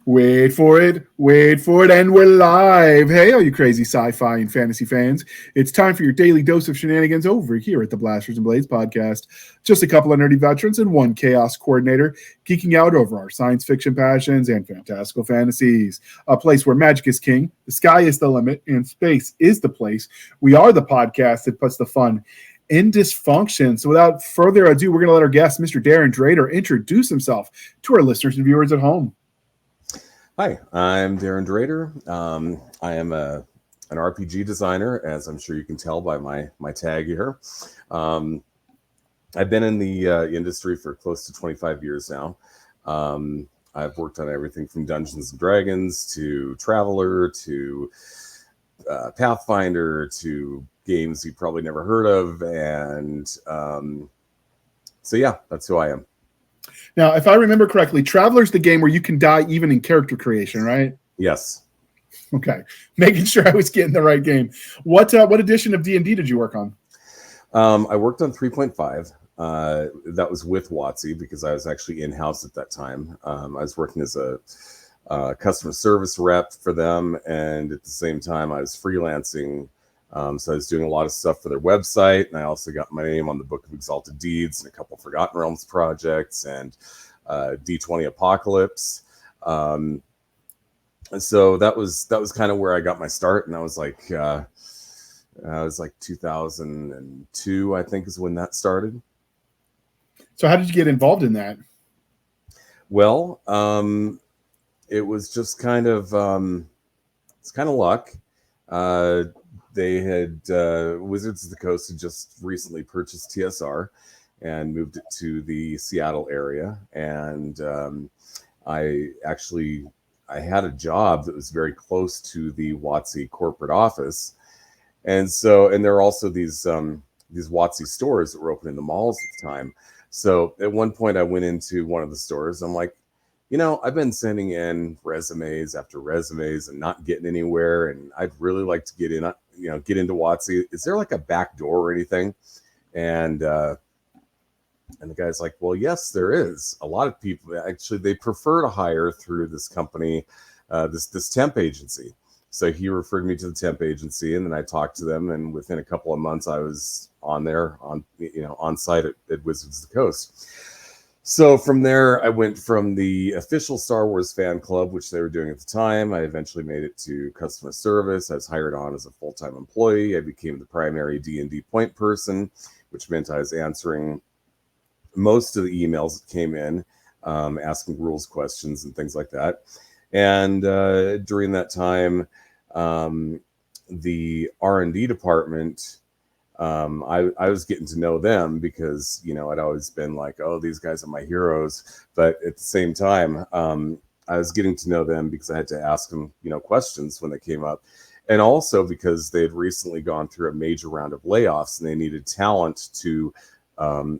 Wait for it, and we're live. Hey, all you crazy sci-fi and fantasy fans. It's time for your daily dose of shenanigans over here at the Blasters and Blades podcast. Just a couple of nerdy veterans and one chaos coordinator geeking out over our science fiction passions and fantastical fantasies. A place where magic is king, the sky is the limit, and space is the place. We are the podcast that puts the fun in dysfunction. So without further ado, we're going to let our guest, Mr. Darrin Drader, introduce himself to our listeners and viewers at home. Hi, I'm Darrin Drader. I am an RPG designer, as I'm sure you can tell by my tag here. I've been in the industry for close to 25 years now. I've worked on everything from Dungeons and Dragons to Traveler to Pathfinder to games you probably never heard of. And so, yeah, that's who I am. Now, if I remember correctly, Traveler's the game where you can die even in character creation, right? Yes. Okay. Making sure I was getting the right game. What edition of D&D did you work on? I worked on 3.5. That was with WotC because I was actually in-house at that time. I was working as a customer service rep for them, and at the same time, I was freelancing. So I was doing a lot of stuff for their website, and I also got my name on the Book of Exalted Deeds and a couple Forgotten Realms projects and D20 Apocalypse. And so that was kind of where I got my start, and I was like 2002, I think, is when that started. So how did you get involved in that? Well, it was just kind of it's kind of luck. They had Wizards of the Coast had just recently purchased TSR and moved it to the Seattle area, and I had a job that was very close to the WotC corporate office, and there are also these WotC stores that were open in the malls at the time. So at one point, I went into one of the stores. I'm like, I've been sending in resumes after resumes and not getting anywhere, and I'd really like to get into WotC. Is there like a back door or anything? And the guy's like, well, yes, there is. A lot of people, actually, they prefer to hire through this company, this temp agency. So he referred me to the temp agency, and then I talked to them, and within a couple of months, I was on site at Wizards of the Coast. So from there, I went from the official Star Wars fan club, which they were doing at the time. I eventually made it to customer service. I was hired on as a full-time employee. I became the primary D&D point person, which meant I was answering most of the emails that came in, asking rules questions and things like that. And during that time, the R&D department, I was getting to know them because, I'd always been like, oh, these guys are my heroes. But at the same time, I was getting to know them because I had to ask them, questions when they came up. And also because they had recently gone through a major round of layoffs and they needed talent to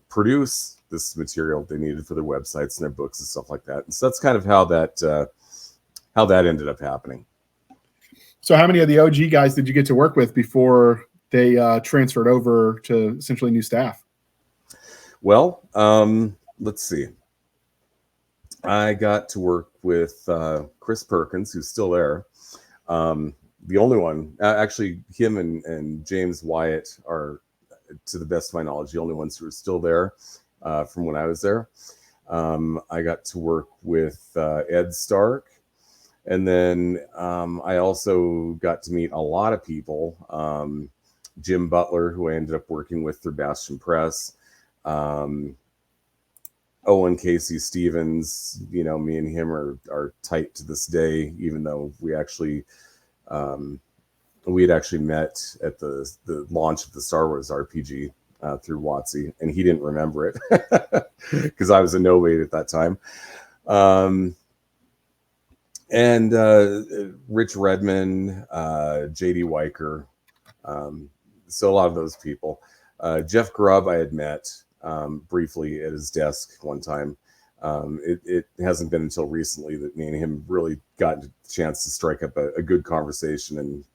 produce this material they needed for their websites and their books and stuff like that. And so that's kind of how that ended up happening. So how many of the OG guys did you get to work with before they transferred over to essentially new staff? Well, let's see. I got to work with Chris Perkins, who's still there. The only one, actually, him and James Wyatt are, to the best of my knowledge, the only ones who are still there from when I was there. I got to work with Ed Stark. And then I also got to meet a lot of people. Jim Butler, who I ended up working with through Bastion Press. Owen Casey Stevens, me and him are tight to this day, even though we had actually met at the launch of the Star Wars RPG through WotC, and he didn't remember it because I was a nobody at that time. And Rich Redman, JD Weicker, so a lot of those people. Jeff Grubb I had met briefly at his desk one time. It hasn't been until recently that me and him really got a chance to strike up a good conversation, and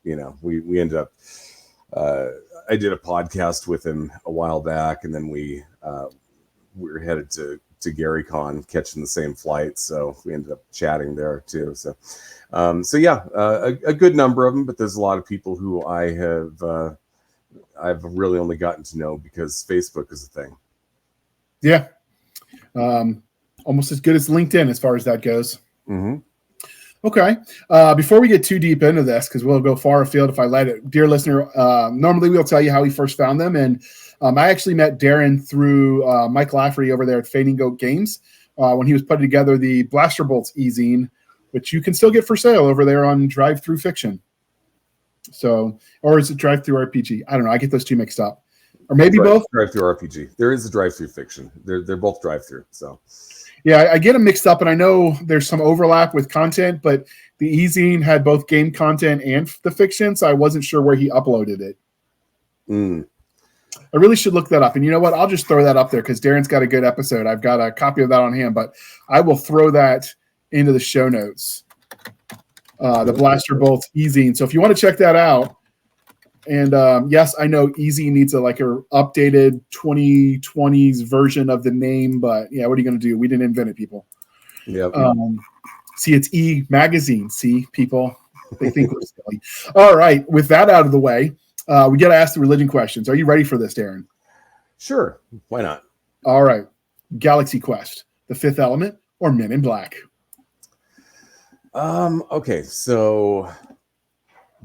we ended up. I did a podcast with him a while back, and then we were headed to Gary Con, catching the same flight. So we ended up chatting there too. So, a good number of them, but there's a lot of people who I've really only gotten to know because Facebook is a thing. Yeah. Almost as good as LinkedIn as far as that goes. Mm-hmm. Okay. Before we get too deep into this, because we'll go far afield if I let it, dear listener, normally we'll tell you how we first found them. And I actually met Darrin through Mike Lafferty over there at Fading Goat Games when he was putting together the Blaster Bolts e-zine, which you can still get for sale over there on Drive Through Fiction. So, or is it Drive Through RPG? I don't know. I get those two mixed up. Or maybe both. Drive Through RPG. There is a Drive Through Fiction. They're both Drive Through. So. Yeah, I get them mixed up, and I know there's some overlap with content, but the e-zine had both game content and the fiction, so I wasn't sure where he uploaded it. I really should look that up. And you know what? I'll just throw that up there because Darren's got a good episode. I've got a copy of that on hand, but I will throw that into the show notes. The Blaster Bolts e-zine. So if you want to check that out, and yes, I know Easy needs a updated 2020s version of the name, but yeah, what are you going to do? We didn't invent it, people. Yep. See, it's E Magazine. See, people, they think we're silly. All right, with that out of the way, we got to ask the religion questions. Are you ready for this, Darrin? Sure. Why not? All right. Galaxy Quest, The Fifth Element, or Men in Black? Okay, so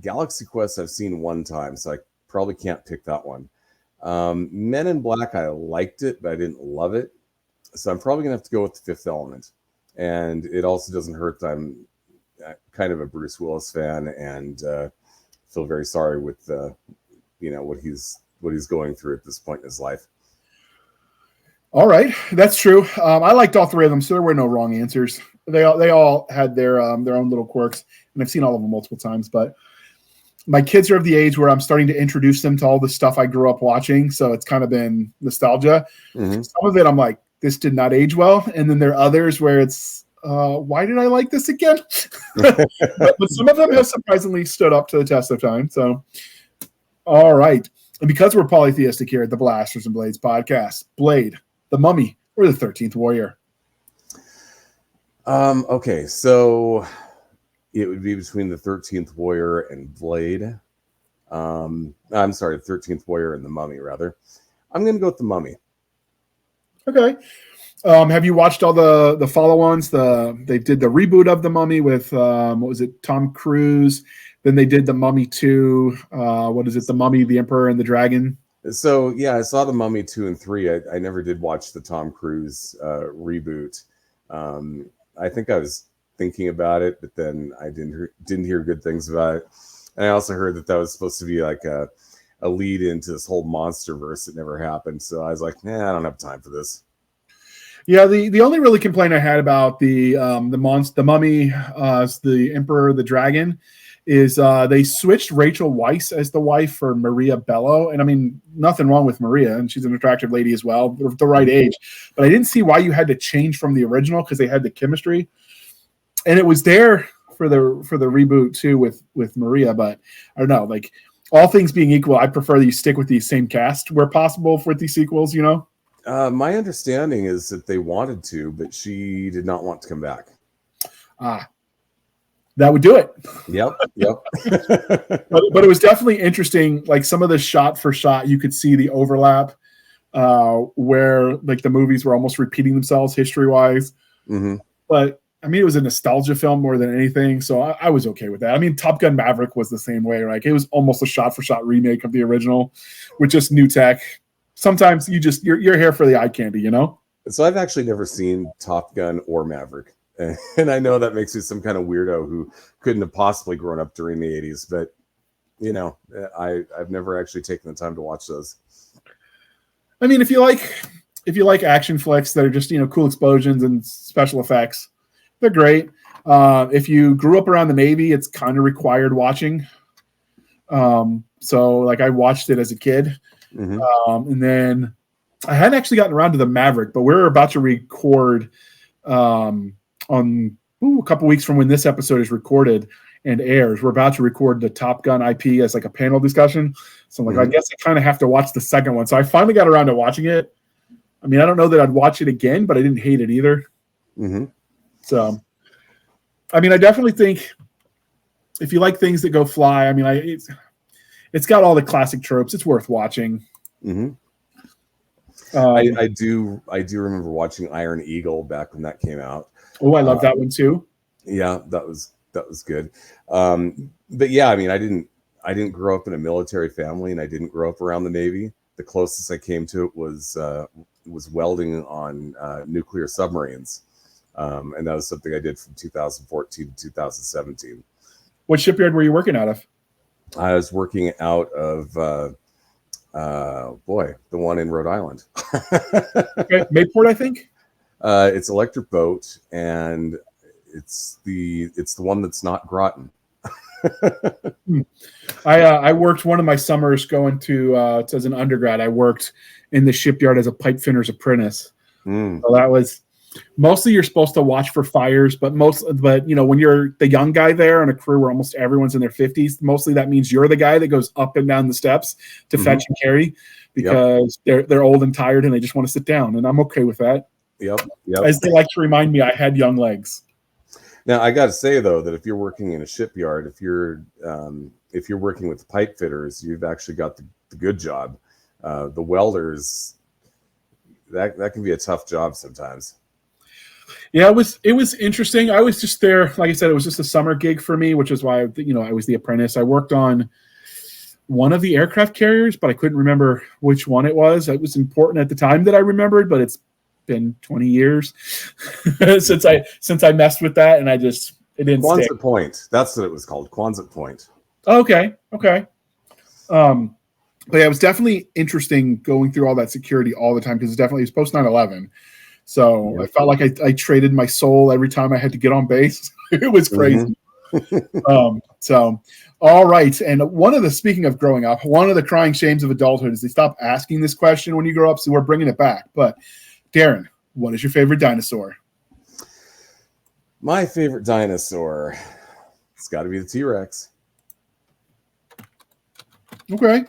Galaxy Quest I've seen one time, so I probably can't pick that one. Men in Black, I liked it, but I didn't love it. So I'm probably going to have to go with The Fifth Element. And it also doesn't hurt that I'm kind of a Bruce Willis fan and feel very sorry with what he's going through at this point in his life. All right, that's true. I liked all three of them, so there were no wrong answers. They all had their own little quirks, and I've seen all of them multiple times, but my kids are of the age where I'm starting to introduce them to all the stuff I grew up watching. So it's kind of been nostalgia. Mm-hmm. Some of it I'm like, this did not age well. And then there are others where it's, why did I like this again? but some of them have surprisingly stood up to the test of time. So, all right. And because we're polytheistic here at the Blasters and Blades podcast, Blade, the Mummy, or the 13th Warrior? Okay, so it would be between the 13th Warrior and Blade. I'm sorry, the 13th Warrior and the Mummy, rather. I'm going to go with the Mummy. Okay. Have you watched all the follow-ons? They did the reboot of the Mummy with, what was it, Tom Cruise. Then they did the Mummy 2. What is it, the Mummy, the Emperor, and the Dragon? So, yeah, I saw the Mummy 2 and 3. I never did watch the Tom Cruise reboot. I think I was thinking about it, but then I didn't hear good things about it. And I also heard that was supposed to be like a lead into this whole monster verse that never happened. So I was like, I don't have time for this. Yeah, the only really complaint I had about the Mummy, the Emperor, the Dragon, is they switched Rachel Weisz as the wife for Maria Bello. And I mean, nothing wrong with Maria, and she's an attractive lady as well, the right age. But I didn't see why you had to change from the original because they had the chemistry. And it was there for the reboot too with Maria, but I don't know, like all things being equal, I prefer that you stick with the same cast where possible for these sequels, you know? My understanding is that they wanted to, but she did not want to come back. That would do it. Yep. but it was definitely interesting. Like some of the shot for shot, you could see the overlap where like the movies were almost repeating themselves history wise. Mm-hmm. But I mean, it was a nostalgia film more than anything. So I was okay with that. I mean, Top Gun Maverick was the same way. Like it was almost a shot for shot remake of the original with just new tech. Sometimes you're here for the eye candy, you know? So I've actually never seen Top Gun or Maverick. And I know that makes me some kind of weirdo who couldn't have possibly grown up during the 80s, but I've never actually taken the time to watch those. I mean, if you like action flicks that are just, cool explosions and special effects, they're great. If you grew up around the Navy, it's kind of required watching. So like I watched it as a kid. Mm-hmm. And then I hadn't actually gotten around to the Maverick, but we're about to record on a couple weeks from when this episode is recorded and airs. We're about to record the Top Gun IP as like a panel discussion. So I'm like, I guess I kind of have to watch the second one. So I finally got around to watching it. I mean, I don't know that I'd watch it again, but I didn't hate it either. Mm-hmm. So, I mean, I definitely think if you like things that go fly, I mean, it's got all the classic tropes. It's worth watching. Mm-hmm. I do remember watching Iron Eagle back when that came out. Oh, I love that one too. Yeah, that was good. But yeah, I mean, I didn't grow up in a military family, and I didn't grow up around the Navy. The closest I came to it was welding on nuclear submarines, and that was something I did from 2014 to 2017. What shipyard were you working out of? I was working out of the one in Rhode Island. Okay, Mayport, I think. It's Electric Boat, and it's the one that's not Groton. I worked one of my summers going to as an undergrad. I worked in the shipyard as a pipe fitter's apprentice. So that was mostly you're supposed to watch for fires, but you know, when you're the young guy there on a crew where almost everyone's in their 50s, mostly that means you're the guy that goes up and down the steps to fetch and carry because they're old and tired and they just want to sit down, and I'm okay with that. Yep. As they like to remind me, I had young legs. Now I got to say though that if you're working in a shipyard, if you're working with pipe fitters, you've actually got the good job. The welders, that can be a tough job sometimes. Yeah, it was interesting. I was just there, like I said, it was just a summer gig for me, which is why I was the apprentice. I worked on one of the aircraft carriers, but I couldn't remember which one it was. It was important at the time that I remembered, but it's been 20 years since I messed with that, and it didn't Quonset stick. Point. That's what it was called. Quonset Point. Okay. But yeah, it was definitely interesting going through all that security all the time because it was post 9/11. So I felt like I traded my soul every time I had to get on base. It was crazy. So, all right. And speaking of growing up, one of the crying shames of adulthood is they stop asking this question when you grow up. So we're bringing it back. But Darrin, what is your favorite dinosaur? My favorite dinosaur, it's got to be the T-Rex. Okay.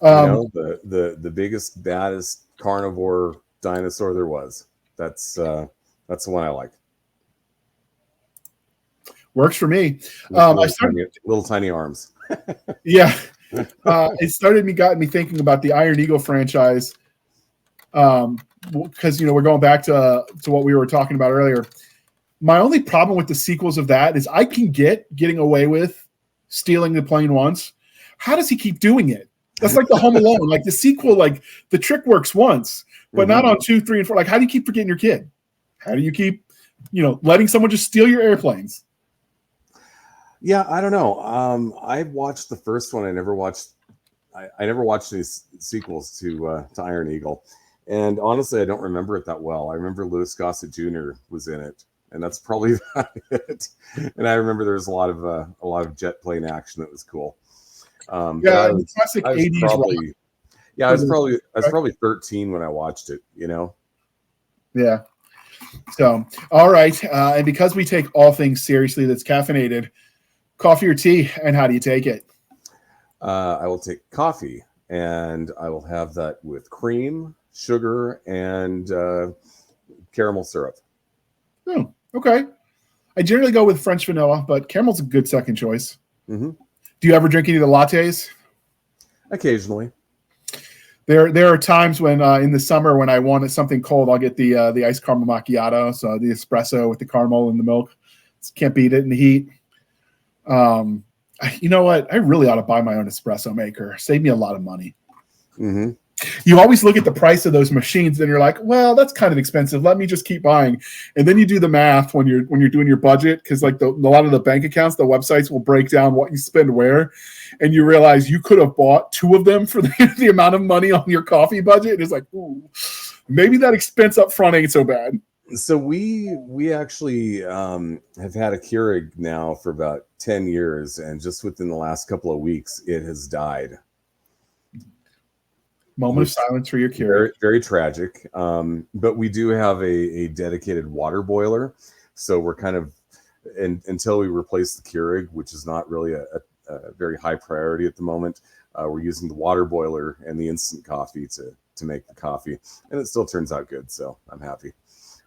The biggest, baddest carnivore dinosaur there was. That's the one I like. Works for me. Little tiny arms. Yeah. It got me thinking about the Iron Eagle franchise. Because we're going back to what we were talking about earlier. My only problem with the sequels of that is I can getting away with stealing the plane once. How does he keep doing it? That's like the Home Alone. Like the sequel, like the trick works once, but not on 2, 3, and 4. Like, how do you keep forgetting your kid? How do you keep, letting someone just steal your airplanes? Yeah, I don't know. I watched the first one. I never watched these sequels to Iron Eagle. And honestly, I don't remember it that well. I remember Louis Gossett Jr. was in it, and that's probably about it. And I remember there was a lot of jet plane action that was cool. Classic 80s. I was probably 13 when I watched it. Yeah. So, all right, and because we take all things seriously that's caffeinated, coffee or tea, and how do you take it? I will take coffee, and I will have that with cream, sugar, and caramel syrup. Oh, okay. I generally go with French vanilla, but caramel's a good second choice. Mm-hmm. Do you ever drink any of the lattes? Occasionally. There are times when in the summer when I want something cold, I'll get the iced caramel macchiato, so the espresso with the caramel and the milk. Can't beat it in the heat. You know what? I really ought to buy my own espresso maker. Save me a lot of money. Mm-hmm. You always look at the price of those machines and you're like, well, that's kind of expensive. Let me just keep buying. And then you do the math when you're doing your budget, because like a lot of the bank accounts, the websites will break down what you spend where, and you realize you could have bought 2 of them for the amount of money on your coffee budget. And it's like, ooh, maybe that expense up front ain't so bad. So we actually have had a Keurig now for about 10 years, and just within the last couple of weeks, it has died. Moment of silence for your Keurig. Very, very tragic. But we do have a dedicated water boiler, so we're kind of until we replace the Keurig, which is not really a very high priority at the moment. We're using the water boiler and the instant coffee to make the coffee, and it still turns out good. So I'm happy.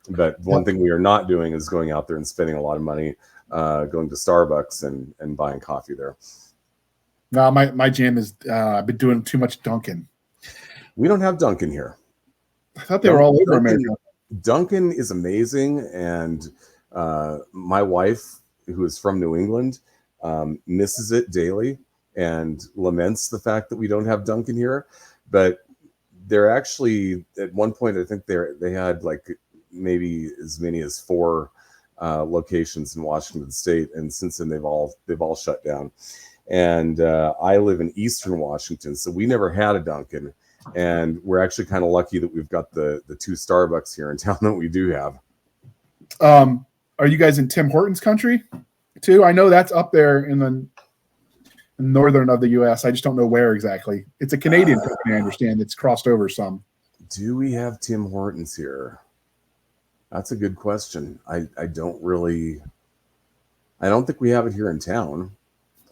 But one thing we are not doing is going out there and spending a lot of money going to Starbucks and buying coffee there. No, my jam is I've been doing too much Dunkin'. We don't have Dunkin' here. I thought they were all over America. Dunkin' is amazing, and my wife, who is from New England, misses it daily and laments the fact that we don't have Dunkin' here. But they're actually, at one point, I think they had like maybe as many as 4 locations in Washington State, and since then they've all shut down. And I live in Eastern Washington, so we never had a Dunkin', and we're actually kind of lucky that we've got the 2 Starbucks here in town that we do have. Are you guys in Tim Hortons country too? I know that's up there in the northern of the U.S. I just don't know where exactly. It's a Canadian company, I understand. It's crossed over some. Do we have Tim Hortons here? That's a good question. I don't think we have it here in town.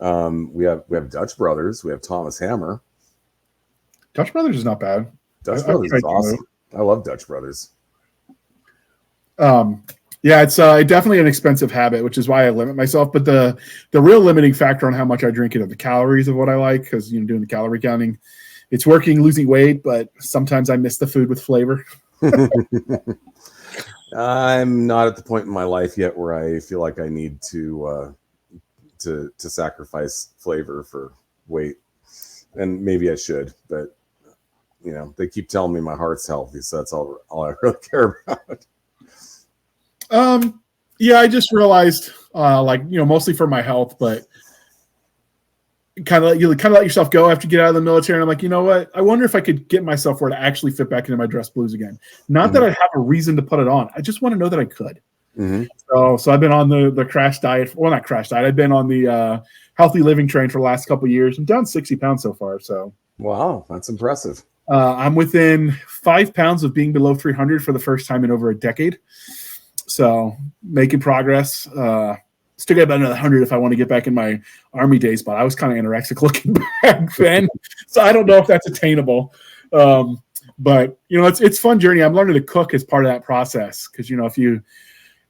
We have Dutch Brothers. We have Thomas Hammer. Dutch Brothers is not bad. Dutch Brothers is awesome. I love Dutch Brothers. Yeah, it's definitely an expensive habit, which is why I limit myself. But the real limiting factor on how much I drink it are the calories of what I like, because doing the calorie counting, it's working, losing weight, but sometimes I miss the food with flavor. I'm not at the point in my life yet where I feel like I need to sacrifice flavor for weight, and maybe I should, but they keep telling me my heart's healthy, so that's all I really care about. Yeah, I just realized, mostly for my health, but kind of let yourself go after you get out of the military. And I'm like, you know what? I wonder if I could get myself where to actually fit back into my dress blues again. Not that I have a reason to put it on. I just want to know that I could. So I've been on the crash diet. Well, not crash diet. I've been on the healthy living train for the last couple of years. I'm down 60 pounds so far. So wow, that's impressive. I'm within 5 pounds of being below 300 for the first time in over a decade. So making progress. Still got about another 100 if I want to get back in my Army days, but I was kind of anorexic looking back then. So I don't know if that's attainable. But it's a fun journey. I'm learning to cook as part of that process. Cause if you,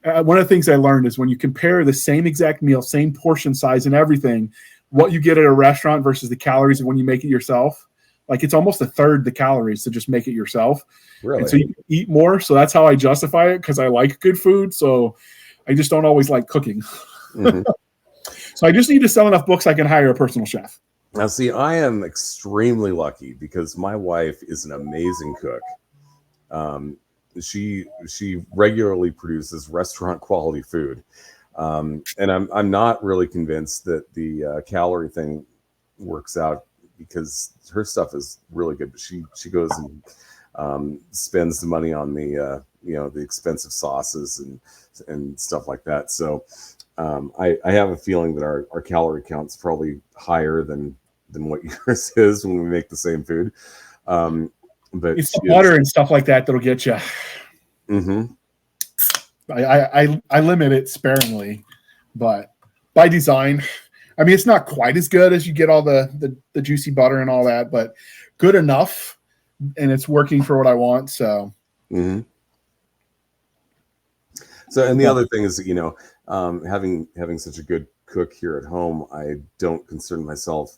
one of the things I learned is when you compare the same exact meal, same portion size and everything, what you get at a restaurant versus the calories of when you make it yourself, like it's almost a third the calories to just make it yourself. Really? And so you eat more. So that's how I justify it, because I like good food. So I just don't always like cooking. So I just need to sell enough books I can hire a personal chef. Now, see, I am extremely lucky because my wife is an amazing cook. She regularly produces restaurant quality food, and I'm not really convinced that the calorie works out, because her stuff is really good. But she goes and spends the money on the the expensive sauces and stuff like that. So I have a feeling that our calorie count's probably higher than what yours is when we make the same food. But it's the butter and stuff like that that'll get you. I limit it sparingly, but by design. I mean, it's not quite as good as you get all the juicy butter and all that, but good enough, and it's working for what I want. So. So, and the other thing is that, having such a good cook here at home, I don't concern myself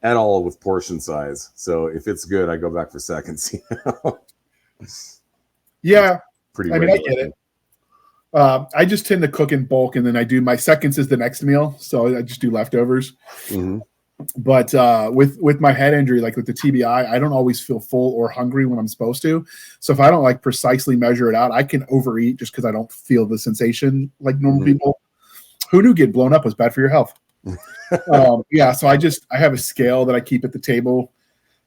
at all with portion size. So if it's good, I go back for seconds. Yeah. Pretty I get it. I just tend to cook in bulk, and then I do my seconds is the next meal. So I just do leftovers. But with my head injury, like with the TBI, I don't always feel full or hungry when I'm supposed to. So if I don't precisely measure it out, I can overeat just because I don't feel the sensation like normal people. Who knew getting blown up was bad for your health? Yeah, so I have a scale that I keep at the table.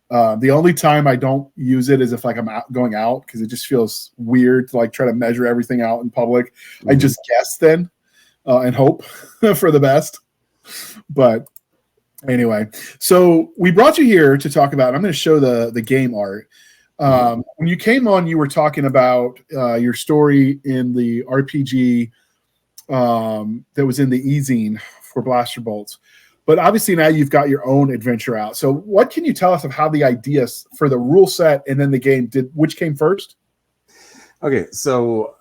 The only time I don't use it is if I'm going out, because it just feels weird to try to measure everything out in public. I just guess then and hope for the best. But anyway, so we brought you here to talk about, I'm going to show the game art. When you came on, you were talking about your story in the RPG that was in the e-zine for Blaster Bolts. but obviously now you've got your own adventure out. So what can you tell us of how the ideas for the rule set and then the game which came first? Okay, so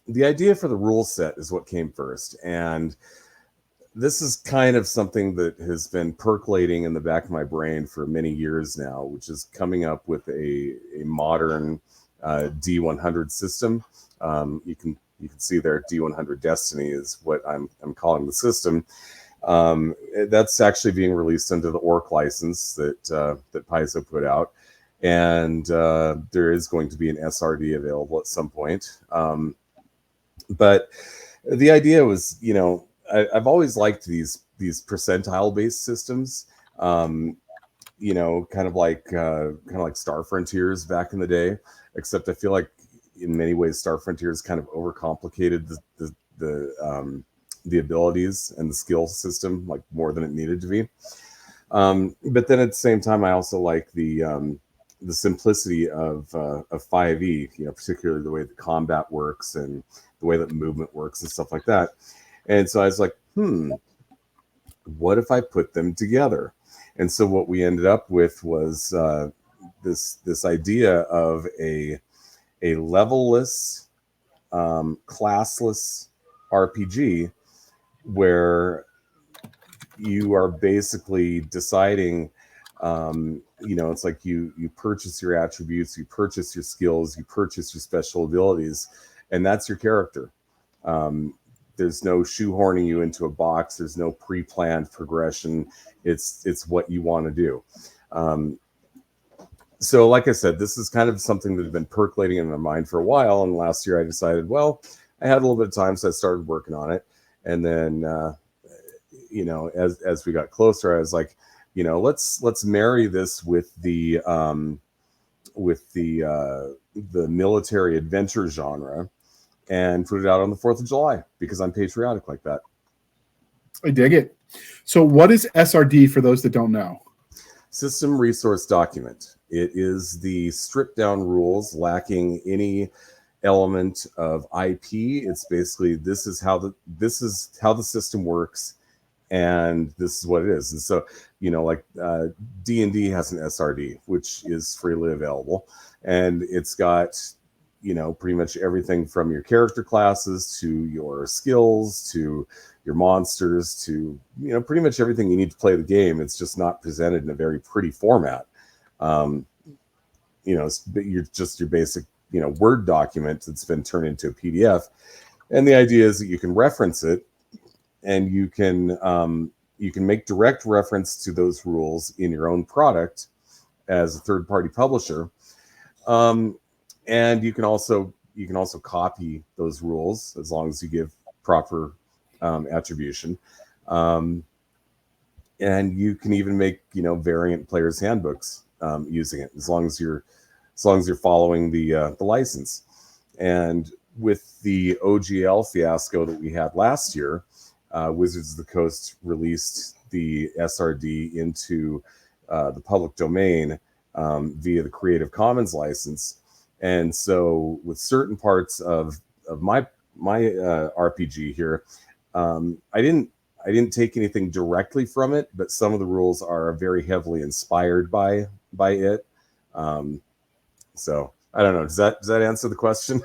the idea for the rule set is what came first, and this is kind of something that has been percolating in the back of my brain for many years now, which is coming up with a modern D100 system. You can see there, D100 Destiny is what I'm calling the system. That's actually being released under the Orc license that Paizo put out, and there is going to be an SRD available at some point. But the idea was, I've always liked these percentile-based systems. Kind of like Star Frontiers back in the day, except I feel like in many ways Star Frontiers kind of overcomplicated the abilities and the skill system like more than it needed to be. But then at the same time, I also like the simplicity of 5e, particularly the way the combat works and the way that movement works and stuff like that. And so I was like, what if I put them together? And so what we ended up with was this idea of a levelless, classless RPG where you are basically deciding, it's like you purchase your attributes, you purchase your skills, you purchase your special abilities, and that's your character. There's no shoehorning you into a box. There's no pre-planned progression. It's what you want to do. So like I said, this is kind of something that had been percolating in my mind for a while. And last year I decided, well, I had a little bit of time, so I started working on it. And then, as we got closer, I was like, let's marry this with the military adventure genre and put it out on the 4th of July because I'm patriotic like that. I dig it. So what is SRD for those that don't know? System Resource Document. It is the stripped down rules lacking any element of IP. It's basically this is how the system works, and this is what it is. And so, D&D has an SRD, which is freely available, and it's got pretty much everything from your character classes to your skills to your monsters to pretty much everything you need to play the game. It's just not presented in a very pretty format. You're just your basic Word document that's been turned into a PDF, and the idea is that you can reference it, and you can make direct reference to those rules in your own product as a third-party publisher, and you can also copy those rules as long as you give proper attribution, and you can even make variant players handbooks using it as long as you're following the license. And with the OGL fiasco that we had last year, Wizards of the Coast released the SRD into the public domain via the Creative Commons license. And so with certain parts of my RPG here, I didn't take anything directly from it, but some of the rules are very heavily inspired by it. So I don't know. Does that answer the question?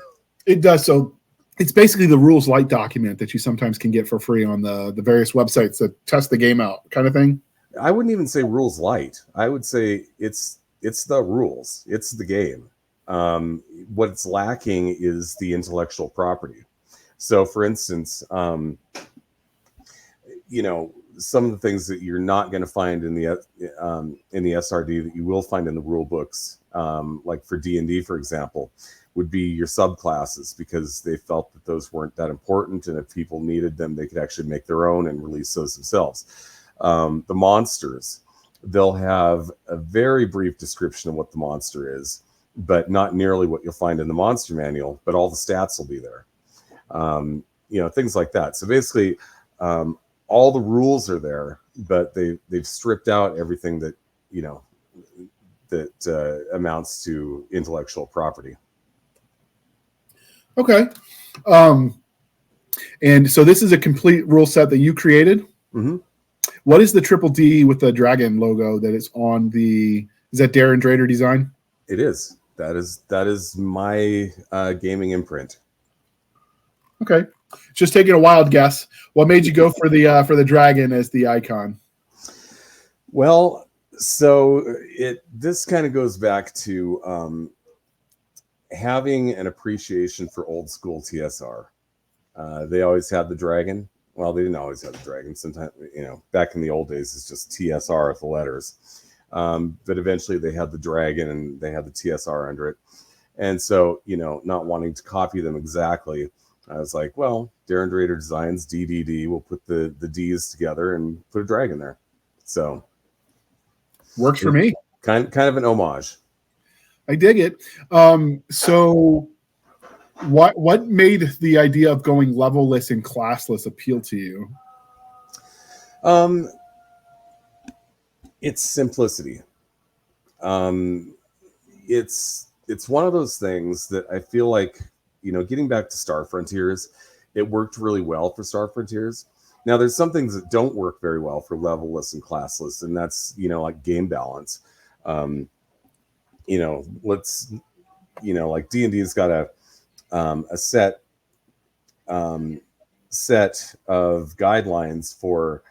It does. So it's basically the rules light document that you sometimes can get for free on the various websites that test the game out, kind of thing. I wouldn't even say rules light. I would say it's the rules. It's the game. What it's lacking is the intellectual property. So, for instance, some of the things that you're not going to find in the SRD that you will find in the rule books, like for D&D, for example, would be your subclasses, because they felt that those weren't that important, and if people needed them, they could actually make their own and release those themselves. The monsters, they'll have a very brief description of what the monster is, but not nearly what you'll find in the monster manual, but all the stats will be there. Things like that. So basically, all the rules are there, but they've stripped out everything that amounts to intellectual property. Okay. And so this is a complete rule set that you created. Mm-hmm. What is the triple D with the dragon logo that is on the? Is that Darrin Drader design? It is. That is my gaming imprint. Okay, just taking a wild guess. What made you go for the dragon as the icon? Well, so this kind of goes back to having an appreciation for old school TSR. They always had the dragon. Well, they didn't always have the dragon. Sometimes, back in the old days, it's just TSR with the letters. But eventually they had the dragon and they had the TSR under it. And so, not wanting to copy them exactly, I was like, well, Darrin Drader Designs, DDD, we'll put the D's together and put a dragon there. So works for me. Kind of an homage. I dig it. So what made the idea of going levelless and classless appeal to you? It's simplicity. It's one of those things that I feel like, getting back to Star Frontiers, it worked really well for Star Frontiers. Now, there's some things that don't work very well for levelless and classless, and that's, like game balance. Like D&D's got a set of guidelines for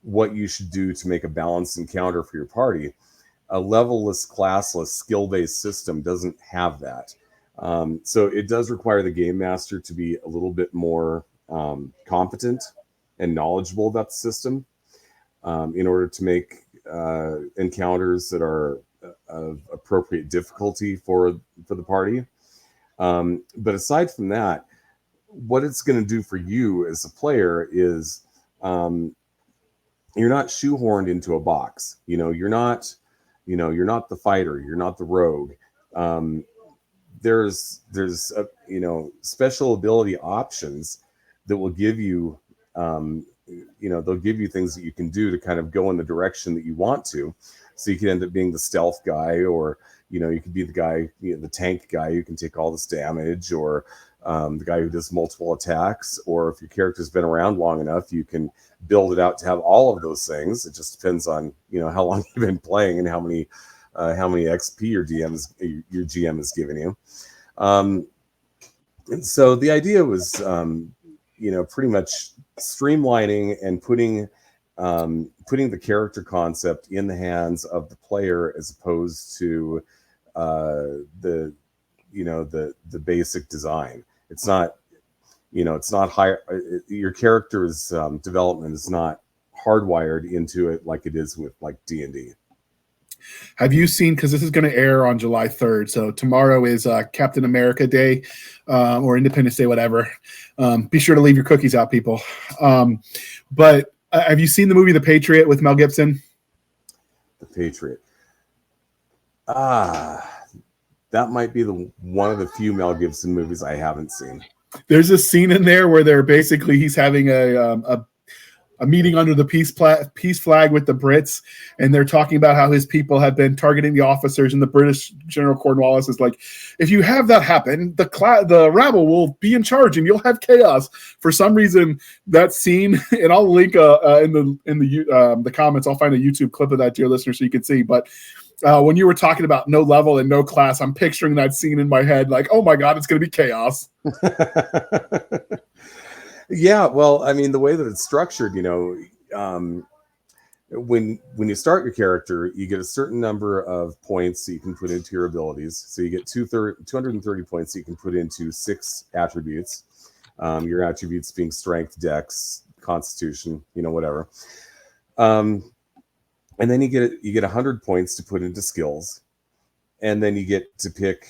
what you should do to make a balanced encounter for your party. A levelless, classless, skill-based system doesn't have that. So it does require the game master to be a little bit more competent and knowledgeable about the system in order to make encounters that are of appropriate difficulty for the party. But aside from that, what it's going to do for you as a player is you're not shoehorned into a box. You're not the fighter. You're not the rogue. There's special ability options that will give you, they'll give you things that you can do to kind of go in the direction that you want to. So you can end up being the stealth guy, or, you could be the guy, the tank guy who can take all this damage, or the guy who does multiple attacks. Or if your character's been around long enough, you can build it out to have all of those things. It just depends on, how long you've been playing and how many XP your GM is giving you. And so the idea was, pretty much streamlining and putting the character concept in the hands of the player, as opposed to the basic design. It's not high. Your character's development is not hardwired into it like it is with like D&D. Have you seen, because this is going to air on July 3rd, so tomorrow is Captain America Day or Independence Day, whatever. Be sure to leave your cookies out, people. But have you seen the movie The Patriot with Mel Gibson? The Patriot. That might be one of the few Mel Gibson movies I haven't seen. There's a scene in there where he's having a meeting under the peace flag with the Brits, and they're talking about how his people have been targeting the officers, and the British General Cornwallis is like, if you have that happen, the rabble will be in charge and you'll have chaos. For some reason, that scene, and I'll link in the comments, I'll find a YouTube clip of that, dear listener, so you can see. But when you were talking about no level and no class, I'm picturing that scene in my head, like, oh my God, it's going to be chaos. Yeah, well, I mean, the way that it's structured, when you start your character, you get a certain number of points that you can put into your abilities. So you get 230 points that you can put into 6 attributes. Your attributes being strength, dex, constitution, whatever. And then you get 100 points to put into skills, and then you get to pick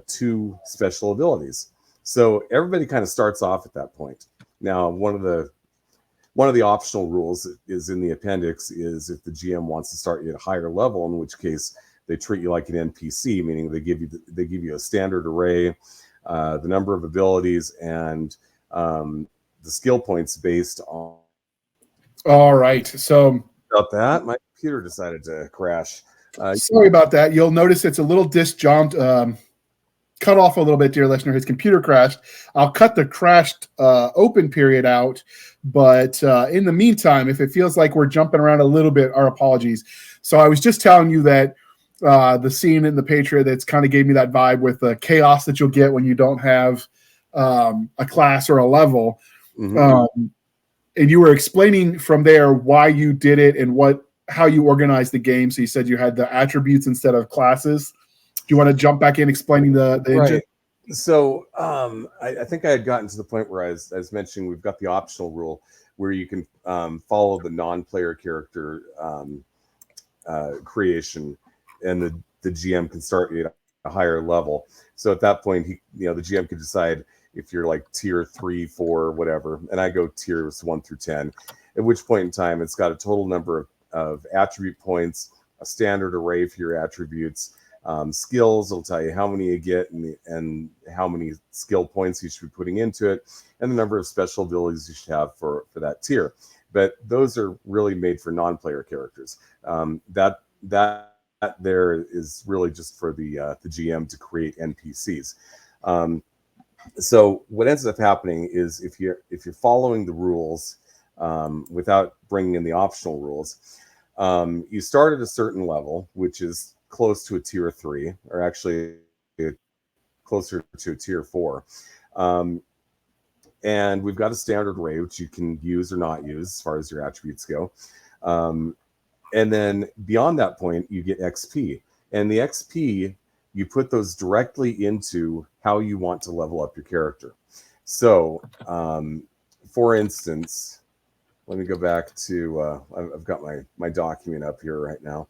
2 special abilities. So everybody kind of starts off at that point. Now, one of the optional rules is in the appendix is if the GM wants to start you at a higher level, in which case they treat you like an NPC, meaning they give you a standard array, the number of abilities, and the skill points based on. All right, so about that, my computer decided to crash. Sorry about that. You'll notice it's a little disjoint. cut off a little bit, dear listener. His computer crashed. I'll cut the crashed open period out. But in the meantime, if it feels like we're jumping around a little bit, our apologies. So I was just telling you that the scene in the Patriot that's kind of gave me that vibe with the chaos that you'll get when you don't have a class or a level. Mm-hmm. And you were explaining from there why you did it and how you organized the game. So you said you had the attributes instead of classes. Do you want to jump back in explaining the engine? So I think I had gotten to the point where I was mentioning we've got the optional rule where you can follow the non-player character creation, and the GM can start at a higher level. So at that point, the GM could decide if you're like tier 3, 4, whatever, and I go tiers 1 through 10. At which point in time, it's got a total number of attribute points, a standard array for your attributes. Skills, it'll tell you how many you get and how many skill points you should be putting into it, and the number of special abilities you should have for that tier. But those are really made for non-player characters. That there is really just for the GM to create NPCs. So what ends up happening is if you're following the rules without bringing in the optional rules, you start at a certain level, which is close to a tier 3, or actually closer to a tier 4. And we've got a standard array, which you can use or not use as far as your attributes go. And then beyond that point, you get XP. And the XP, you put those directly into how you want to level up your character. So, for instance, let me go back to, I've got my document up here right now.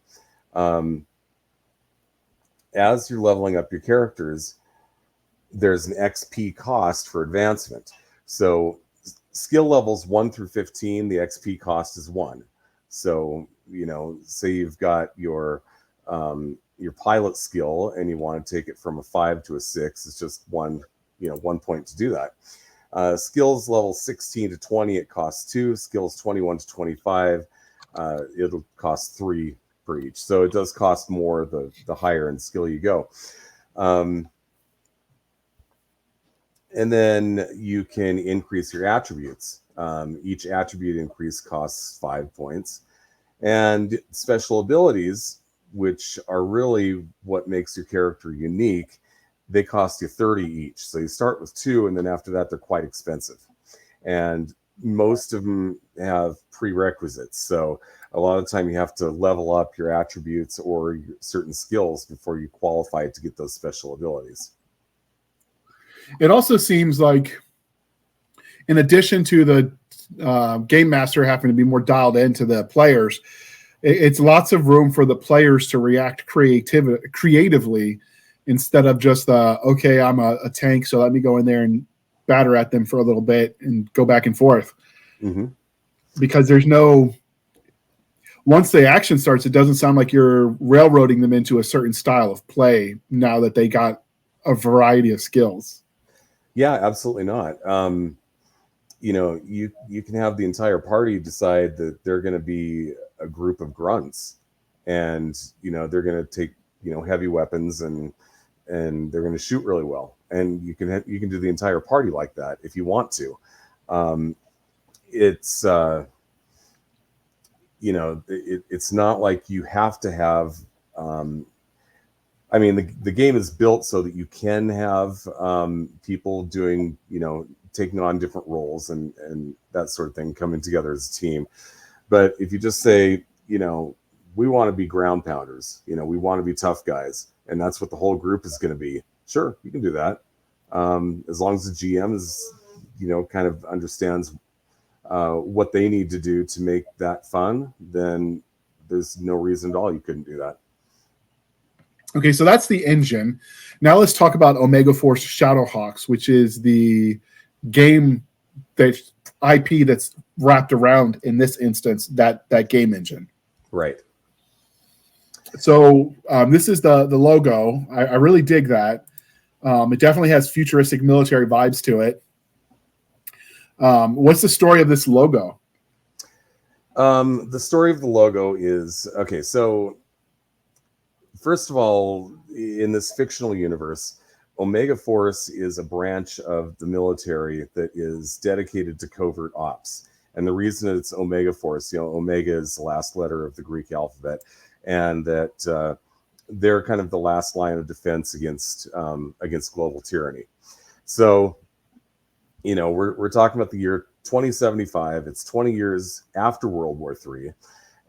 As you're leveling up your characters, there's an XP cost for advancement. So skill levels 1 through 15, the XP cost is 1. So, say you've got your pilot skill and you want to take it from a 5 to a 6, it's just 1 point to do that. Skills level 16 to 20, it costs 2. Skills 21 to 25, it'll cost 3 for each. So it does cost more the higher in skill you go. And then you can increase your attributes. Each attribute increase costs 5 points. And special abilities, which are really what makes your character unique, they cost you 30 each. So you start with 2, and then after that, they're quite expensive. And most of them have prerequisites. So a lot of the time you have to level up your attributes or your certain skills before you qualify to get those special abilities. It also seems like, in addition to the game master having to be more dialed into the players, it's lots of room for the players to react creatively instead of just, okay, I'm a tank, so let me go in there and batter at them for a little bit and go back and forth. Mm-hmm. Because once the action starts, it doesn't sound like you're railroading them into a certain style of play now that they got a variety of skills. Yeah, absolutely not. You can have the entire party decide that they're going to be a group of grunts, and they're going to take heavy weapons and they're going to shoot really well, and you can do the entire party like that if you want to. It's it's not like you have to have. I mean, the game is built so that you can have people doing, taking on different roles and that sort of thing, coming together as a team. But if you just say, we want to be ground pounders, we want to be tough guys, and that's what the whole group is going to be, sure, you can do that. As long as the GM is, kind of understands what they need to do to make that fun, then there's no reason at all you couldn't do that. Okay, so that's the engine. Now let's talk about Omegaforce Shadowhawks, which is the game that IP that's wrapped around, in this instance, that game engine. Right. So this is the logo. I really dig that. It definitely has futuristic military vibes to it. What's the story of this logo? The story of the logo is, okay, so first of all, in this fictional universe, Omegaforce is a branch of the military that is dedicated to covert ops. And the reason it's Omegaforce, Omega is the last letter of the Greek alphabet, and that they're kind of the last line of defense against global tyranny. So, we're talking about the year 2075. It's 20 years after World War III.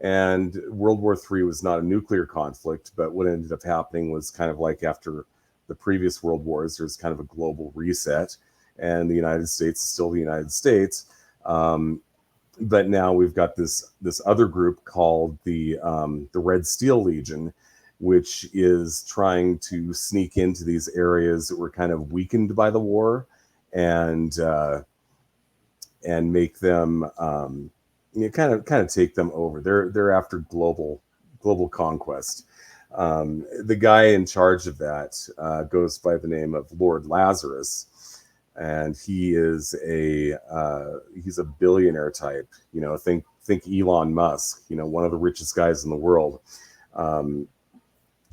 And World War III was not a nuclear conflict, but what ended up happening was kind of like after the previous world wars, there's kind of a global reset, and the United States is still the United States. But now we've got this other group called the Red Steel Legion, which is trying to sneak into these areas that were kind of weakened by the war, and make them kind of take them over. They're after global conquest. The guy in charge of that goes by the name of Lord Lazarus, and he is he's a billionaire type. Think Elon Musk. One of the richest guys in the world.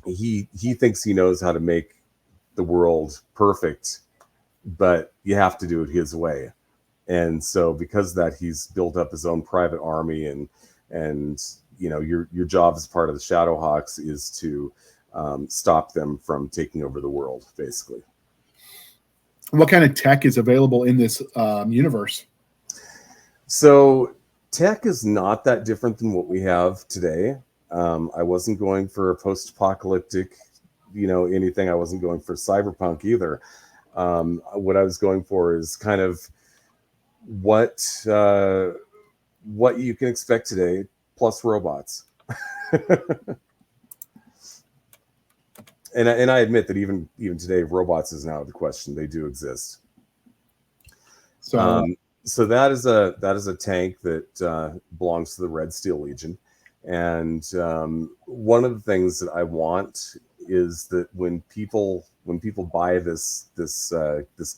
He thinks he knows how to make the world perfect, but you have to do it his way. And so because of that, he's built up his own private army, and your job as part of the Shadowhawks is to stop them from taking over the world, basically. What kind of tech is available in this universe? So tech is not that different than what we have today. I wasn't going for a post-apocalyptic, anything. I wasn't going for cyberpunk either. What I was going for is kind of what you can expect today, plus robots. and I admit that even today, robots isn't out of the question. They do exist. So that is a tank that belongs to the Red Steel Legion, and one of the things that I want is that when people buy this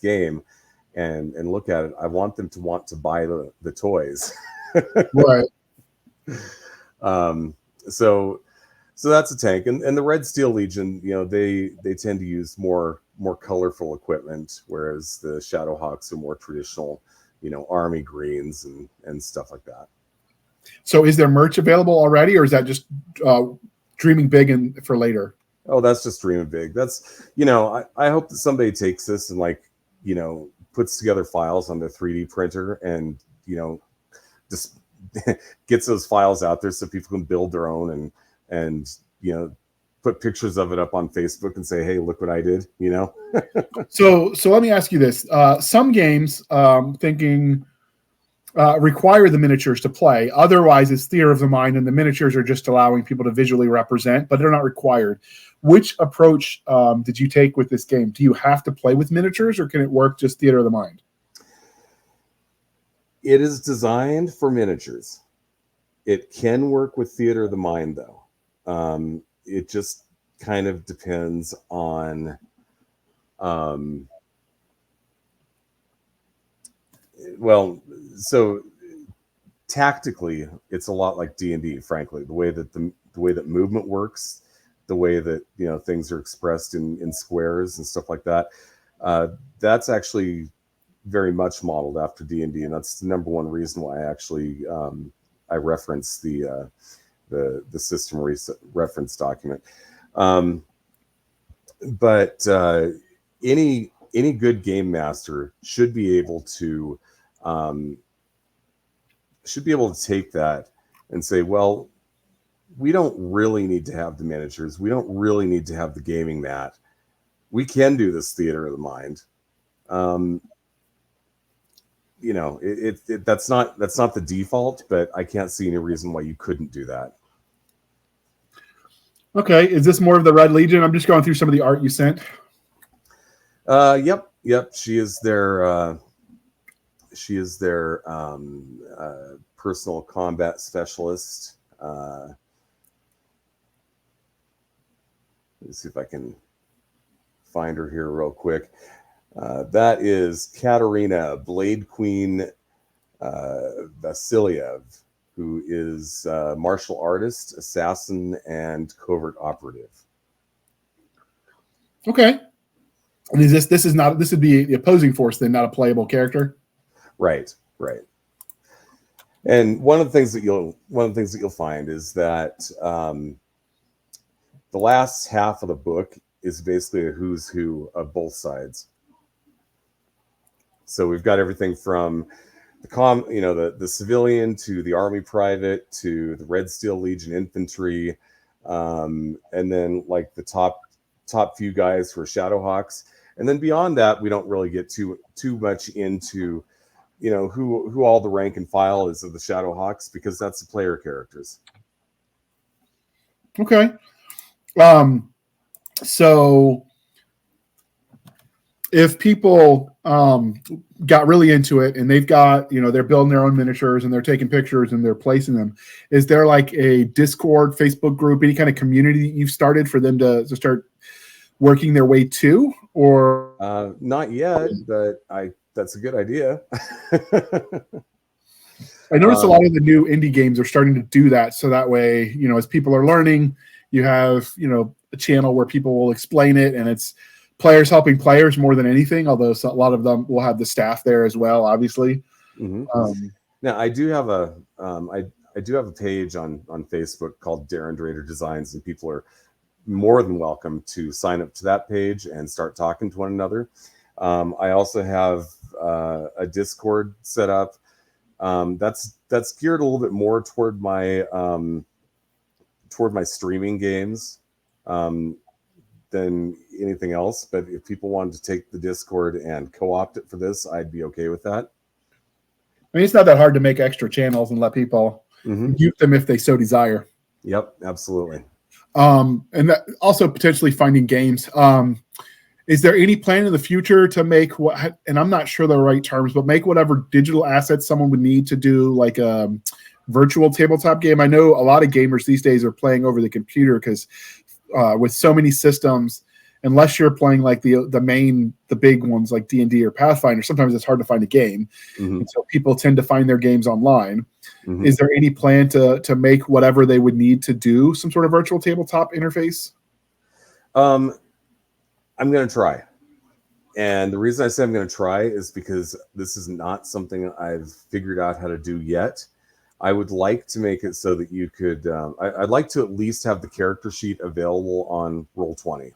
game and look at it, I want them to want to buy the toys. Right. So that's a tank, and the Red Steel Legion, they tend to use more colorful equipment, whereas the Shadowhawks are more traditional, army greens and stuff like that. So is there merch available already, or is that just dreaming big and for later? Oh, that's just dreaming big. That's, I hope that somebody takes this and puts together files on their 3D printer and, just gets those files out there so people can build their own and put pictures of it up on Facebook and say, hey, look what I did, So let me ask you this. Some games require the miniatures to play. Otherwise, it's theater of the mind, and the miniatures are just allowing people to visually represent, but they're not required. Which approach did you take with this game? Do you have to play with miniatures, or can it work just theater of the mind? It is designed for miniatures. It can work with theater of the mind, though. It just kind of depends on so tactically, it's a lot like D&D, frankly. The way that movement works, the way that things are expressed in squares and stuff like that. That's actually very much modeled after D&D, and that's the number one reason why I reference the system reference document. But any good game master should be able to take that and say, well, we don't really need to have the miniatures. We don't really need to have the gaming mat. We can do this theater of the mind. That's not the default, but I can't see any reason why you couldn't do that. Okay, is this more of the Red Legion? I'm just going through some of the art you sent. Yep. She is their personal combat specialist. Let me see if I can find her here real quick. That is Katerina Blade Queen Vasiliev, who is a martial artist, assassin, and covert operative. Okay. And is this is not, this would be the opposing force then, not a playable character? Right. And one of the things that you'll find is that the last half of the book is basically a who's who of both sides. So we've got everything from the civilian to the army private to the Red Steel Legion infantry, and then like the top few guys who are Shadowhawks, and then beyond that, we don't really get too much into who all the rank and file is of the Shadowhawks, because that's the player characters. Okay. So if people got really into it and they've got, they're building their own miniatures and they're taking pictures and they're placing them, is there like a Discord, Facebook group, any kind of community that you've started for them to start working their way to? Or not yet, but that's a good idea. I noticed a lot of the new indie games are starting to do that, so that way, as people are learning, you have a channel where people will explain it, and it's players helping players more than anything, although a lot of them will have the staff there as well, obviously. Mm-hmm. Now I do have a I do have a page on Facebook called Darrin Drader Designs, and people are more than welcome to sign up to that page and start talking to one another. I also have a Discord set up that's geared a little bit more toward my streaming games than anything else. But if people wanted to take the Discord and co-opt it for this, I'd be okay with that. I mean, it's not that hard to make extra channels and let people mute them if they so desire. Yep, absolutely. And that also potentially finding games. Is there any plan in the future to make and I'm not sure the right terms, but make whatever digital assets someone would need to do like a virtual tabletop game? I know a lot of gamers these days are playing over the computer because with so many systems, unless you're playing like the big ones like D&D or Pathfinder, sometimes it's hard to find a game. And so people tend to find their games online. Is there any plan to make whatever they would need to do some sort of virtual tabletop interface? I'm going to try. And the reason I say I'm going to try is because this is not something I've figured out how to do yet. I would like to make it so that you could, I'd like to at least have the character sheet available on Roll20.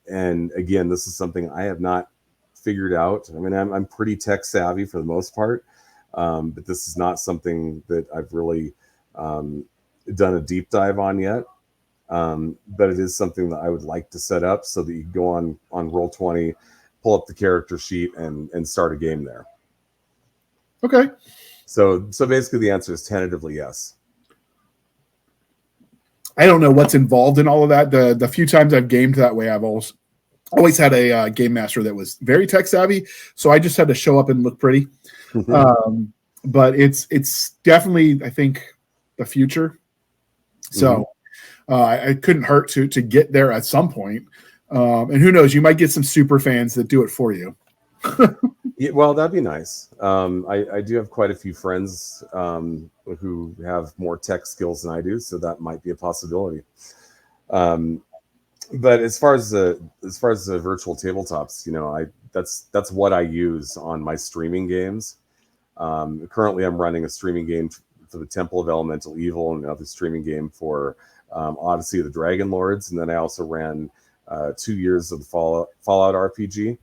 And again, this is something I have not figured out. I mean, I'm pretty tech savvy for the most part, but this is not something that I've really done a deep dive on yet. But it is something that I would like to set up so that you can go on Roll20, pull up the character sheet, and start a game there. Okay. So basically the answer is tentatively yes. I don't know what's involved in all of that. The few times I've gamed that way, I've always had a game master that was very tech savvy, so I just had to show up and look pretty. But it's definitely, I think, the future. So it couldn't hurt to get there at some point. And who knows, you might get some super fans that do it for you. Yeah, well, that'd be nice. I do have quite a few friends who have more tech skills than I do, so that might be a possibility. But as far as the virtual tabletops, that's what I use on my streaming games. Currently, I'm running a streaming game for the Temple of Elemental Evil, and another streaming game for Odyssey of the Dragon Lords, and then I also ran 2 years of the Fallout RPG.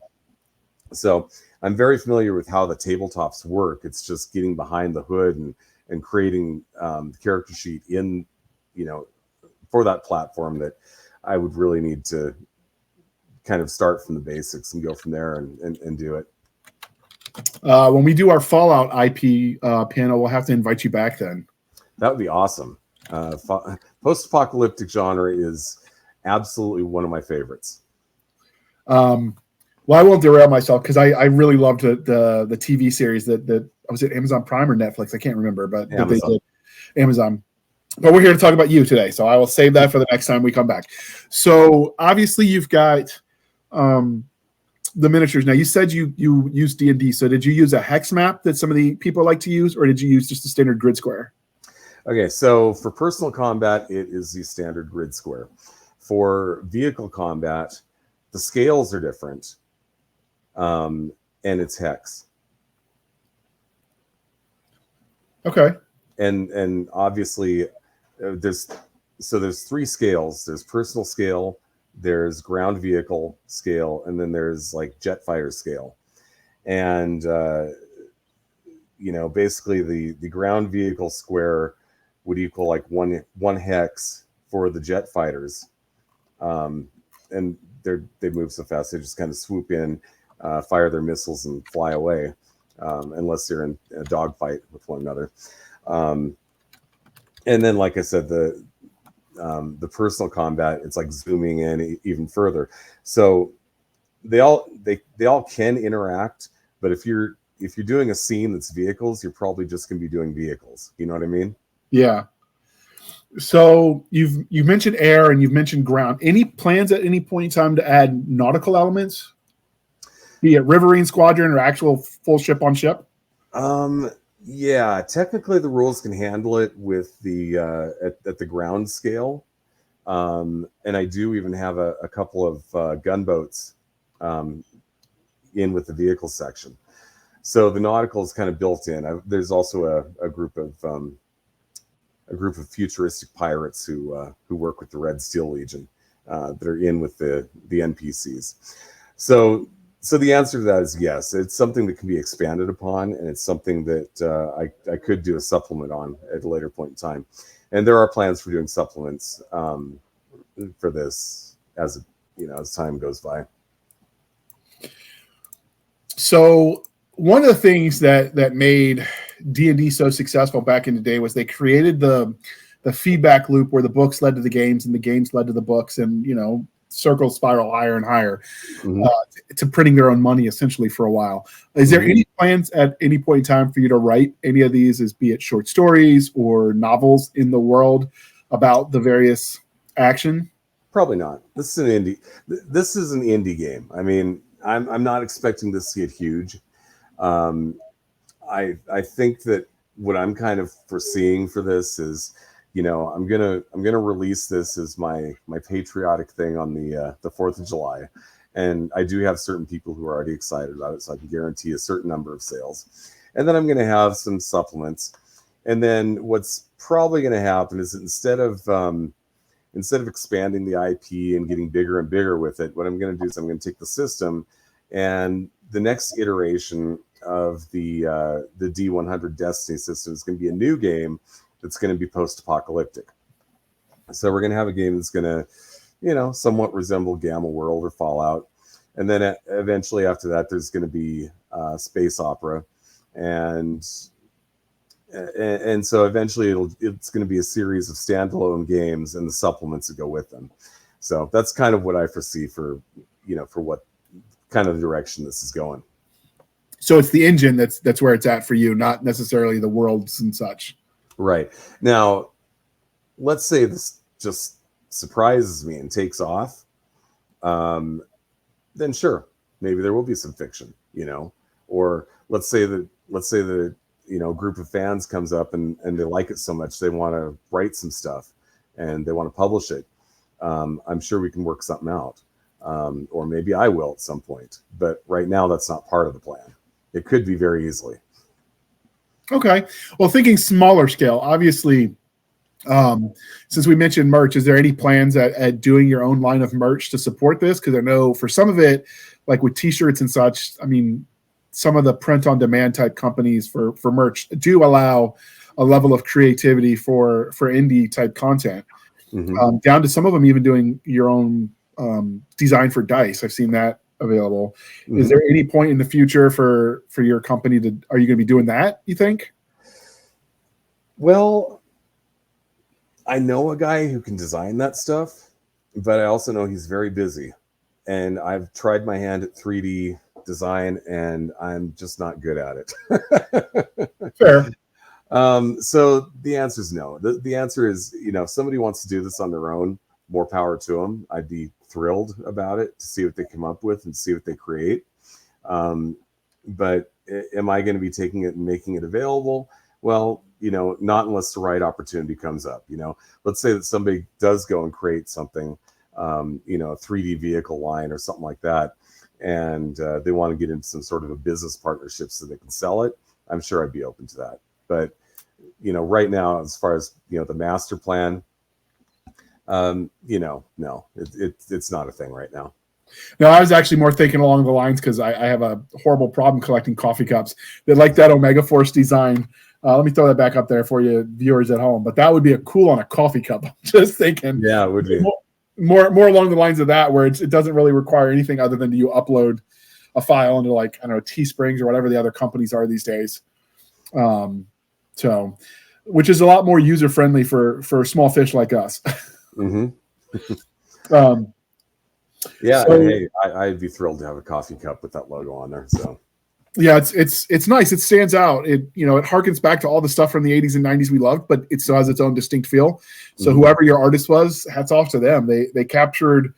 So I'm very familiar with how the tabletops work. It's just getting behind the hood and creating the character sheet in, for that platform that I would really need to kind of start from the basics and go from there and do it. When we do our Fallout IP panel, we'll have to invite you back then. That would be awesome. Post-apocalyptic genre is absolutely one of my favorites. Well, I won't derail myself because I really loved the TV series that was it Amazon Prime or Netflix? I can't remember, but they did Amazon. But we're here to talk about you today, so I will save that for the next time we come back. So obviously you've got the miniatures. Now you said you use D&D. So did you use a hex map that some of the people like to use, or did you use just a standard grid square? Okay, so for personal combat, it is the standard grid square. For vehicle combat, The scales are different, and it's hex. Okay. And obviously, there's 3 scales. There's personal scale, there's ground vehicle scale, and then there's like jet fighter scale. And basically the ground vehicle square would equal like one hex for the jet fighters, and they move so fast they just kind of swoop in, fire their missiles, and fly away, unless they're in a dogfight with one another. And then, like I said, the personal combat, it's like zooming in even further. So they all can interact, but if you're doing a scene that's vehicles, you're probably just going to be doing vehicles. You know what I mean? Yeah. So you've mentioned air and you've mentioned ground. Any plans at any point in time to add nautical elements, be it riverine squadron or actual full ship on ship? Yeah, technically the rules can handle it with the at the ground scale, and I do even have a couple of gunboats in with the vehicle section. So the nautical is kind of built in. There's also a group of futuristic pirates who work with the Red Steel Legion that are in with the NPCs. So the answer to that is yes. It's something that can be expanded upon, and it's something that I could do a supplement on at a later point in time. And there are plans for doing supplements for this as time goes by. So one of the things that made D&D so successful back in the day was they created the feedback loop where the books led to the games and the games led to the books, and circle spiral higher and higher, to printing their own money essentially for a while. Is there any plans at any point in time for you to write any of these, as be it short stories or novels in the world about the various action? Probably not. This is an indie. This is an indie game. I mean, I'm not expecting this to get huge. I think that what I'm kind of foreseeing for this is, I'm gonna release this as my patriotic thing on the 4th of July, and I do have certain people who are already excited about it, so I can guarantee a certain number of sales. And then I'm gonna have some supplements, and then what's probably gonna happen is that instead of expanding the IP and getting bigger and bigger with it, what I'm gonna do is I'm gonna take the system, and the next iteration of the D100 Destiny system is going to be a new game that's going to be post-apocalyptic. So we're going to have a game that's going to, somewhat resemble Gamma World or Fallout, and then eventually after that, there's going to be space opera, and so eventually it's going to be a series of standalone games and the supplements that go with them. So that's kind of what I foresee for what kind of the direction this is going. So it's the engine that's where it's at for you, not necessarily the worlds and such. Right. Now, let's say this just surprises me and takes off. Then sure, maybe there will be some fiction, or let's say that a group of fans comes up and they like it so much they want to write some stuff and they want to publish it. I'm sure we can work something out, or maybe I will at some point. But right now, that's not part of the plan. It could be very easily. Okay. Well, thinking smaller scale, obviously, since we mentioned merch, is there any plans at doing your own line of merch to support this? Because I know for some of it, like with t-shirts and such, I mean, some of the print on demand type companies for merch do allow a level of creativity for indie type content, down to some of them even doing your own design for dice. I've seen that available. Is there any point in the future for your company are you going to be doing that, you think? Well, I know a guy who can design that stuff, but I also know he's very busy, and I've tried my hand at 3D design and I'm just not good at it. Fair. So the answer is no. The answer is, if somebody wants to do this on their own, more power to them. I'd be thrilled about it to see what they come up with and see what they create. But am I going to be taking it and making it available? Well, not unless the right opportunity comes up. Let's say that somebody does go and create something a 3D vehicle line or something like that, and they want to get into some sort of a business partnership so they can sell it, I'm sure I'd be open to that. But right now, as far as the master plan, no, it's not a thing right now. No, I was actually more thinking along the lines because I have a horrible problem collecting coffee cups. They like that Omegaforce design. Let me throw that back up there for you viewers at home. But that would be a cool on a coffee cup. I'm just thinking. Yeah, it would be. More along the lines of that, where it doesn't really require anything other than you upload a file into, like, I don't know, Teesprings or whatever the other companies are these days. So, which is a lot more user friendly for small fish like us. Mm-hmm. Yeah, so, and hey, I'd be thrilled to have a coffee cup with that logo on there. So. Yeah, it's nice. It stands out. It harkens back to all the stuff from the 80s and 90s we loved, but it still has its own distinct feel. So whoever your artist was, hats off to them. They captured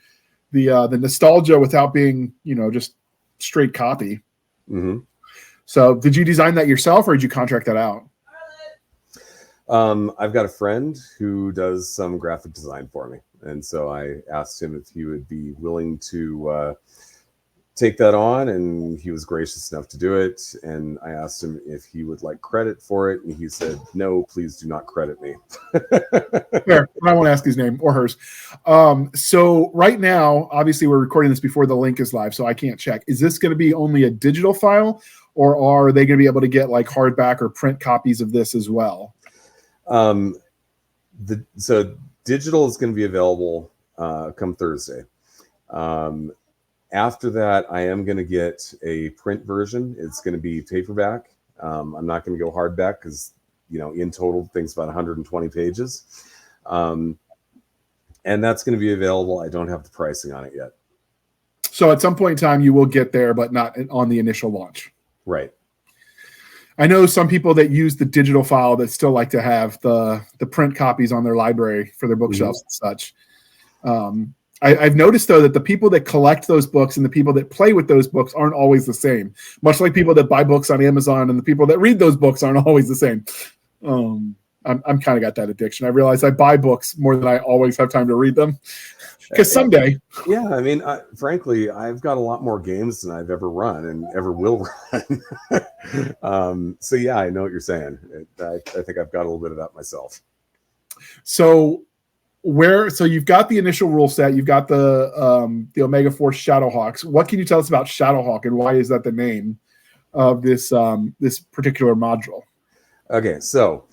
the nostalgia without being just straight copy. Mm-hmm. So did you design that yourself, or did you contract that out? I've got a friend who does some graphic design for me, and so I asked him if he would be willing to take that on, and he was gracious enough to do it. And I asked him if he would like credit for it, and he said, "No, please do not credit me." Fair. I won't ask his name or hers. So right now, obviously, we're recording this before the link is live, so I can't check. Is this going to be only a digital file, or are they going to be able to get like hardback or print copies of this as well? So digital is going to be available come Thursday. After that, I am going to get a print version. It's going to be paperback. I'm not going to go hardback because, in total, thing's about 120 pages. And that's going to be available. I don't have the pricing on it yet. So at some point in time, you will get there, but not on the initial launch. Right. I know some people that use the digital file that still like to have the print copies on their library for their bookshelves and such. I've noticed, though, that the people that collect those books and the people that play with those books aren't always the same. Much like people that buy books on Amazon and the people that read those books aren't always the same. I'm kind of got that addiction. I realize I buy books more than I always have time to read them. Because someday. Yeah, I mean, frankly, I've got a lot more games than I've ever run and ever will run. So, yeah, I know what you're saying. I think I've got a little bit of that myself. So you've got the initial rule set, you've got the Omegaforce Shadowhawks. What can you tell us about Shadowhawk, and why is that the name of this particular module? Okay, so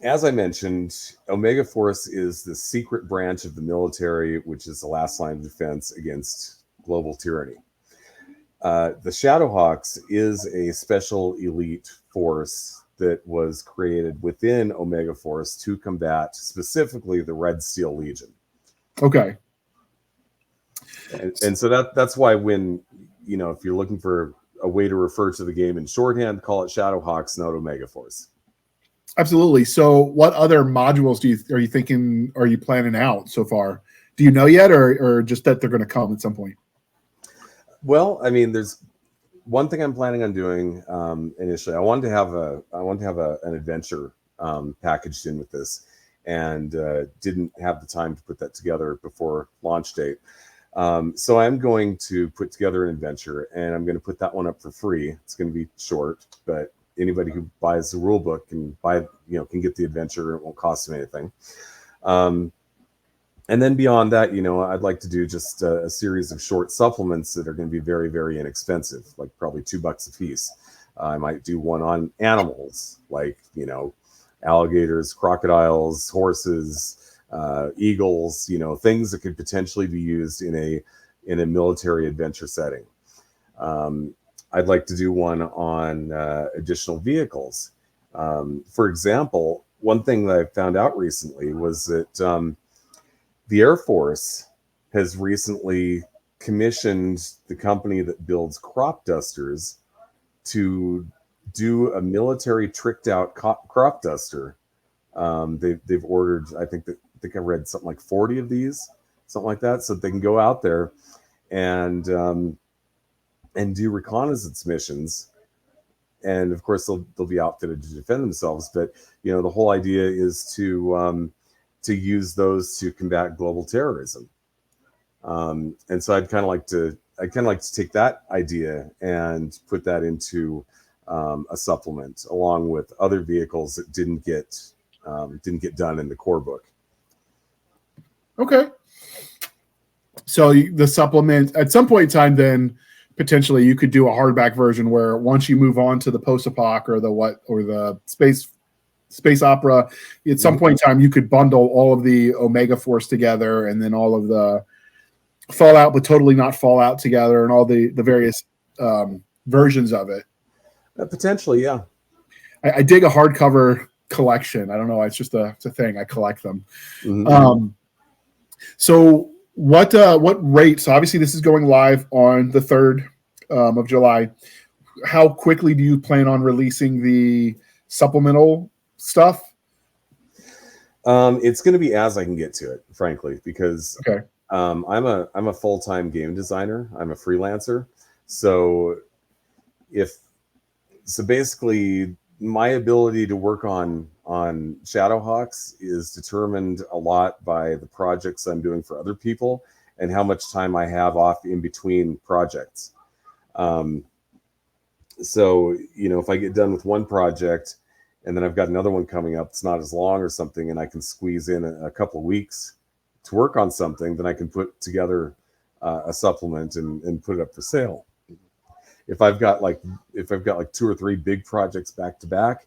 as I mentioned, Omegaforce is the secret branch of the military, which is the last line of defense against global tyranny. The Shadowhawks is a special elite force that was created within Omegaforce to combat specifically the Red Steel Legion. Okay. And so that's why when, if you're looking for a way to refer to the game in shorthand, call it Shadowhawks, not Omegaforce. Absolutely. So what other modules are you planning out so far? Do you know yet, or just that they're going to come at some point? Well, I mean, there's one thing I'm planning on doing initially. I wanted to have an adventure packaged in with this, and didn't have the time to put that together before launch date. So I'm going to put together an adventure, and I'm going to put that one up for free. It's going to be short, but anybody who buys the rule book can can get the adventure. It won't cost them anything. And then beyond that, I'd like to do just a series of short supplements that are going to be very, very inexpensive, like probably $2 a piece. I might do one on animals, like, alligators, crocodiles, horses, eagles, things that could potentially be used in a military adventure setting. I'd like to do one on additional vehicles. For example, one thing that I found out recently was that the Air Force has recently commissioned the company that builds crop dusters to do a military tricked out crop duster. They've ordered, I think I read something like 40 of these, something like that, so they can go out there and do reconnaissance missions. And of course, they'll be outfitted to defend themselves. But the whole idea is to to use those to combat global terrorism. And so I'd kind of like to take that idea and put that into a supplement along with other vehicles that didn't get done in the core book. Okay. So the supplement at some point in time, then potentially you could do a hardback version where once you move on to the post-apoc or the space opera, at some point in time you could bundle all of the Omegaforce together and then all of the Fallout but totally not Fallout together and all the various versions of it. Potentially, yeah. I dig a hardcover collection. I don't know. It's just it's a thing. I collect them. Mm-hmm. So what rate? So obviously this is going live on the 3rd of July. How quickly do you plan on releasing the supplemental stuff? It's going to be as I can get to it, frankly, because okay. I'm a full-time game designer. I'm a freelancer. So basically my ability to work on Shadowhawks is determined a lot by the projects I'm doing for other people and how much time I have off in between projects. So, if I get done with one project and then I've got another one coming up, it's not as long or something, and I can squeeze in a couple of weeks to work on something, then I can put together a supplement and put it up for sale. If I've got like 2 or 3 big projects back to back,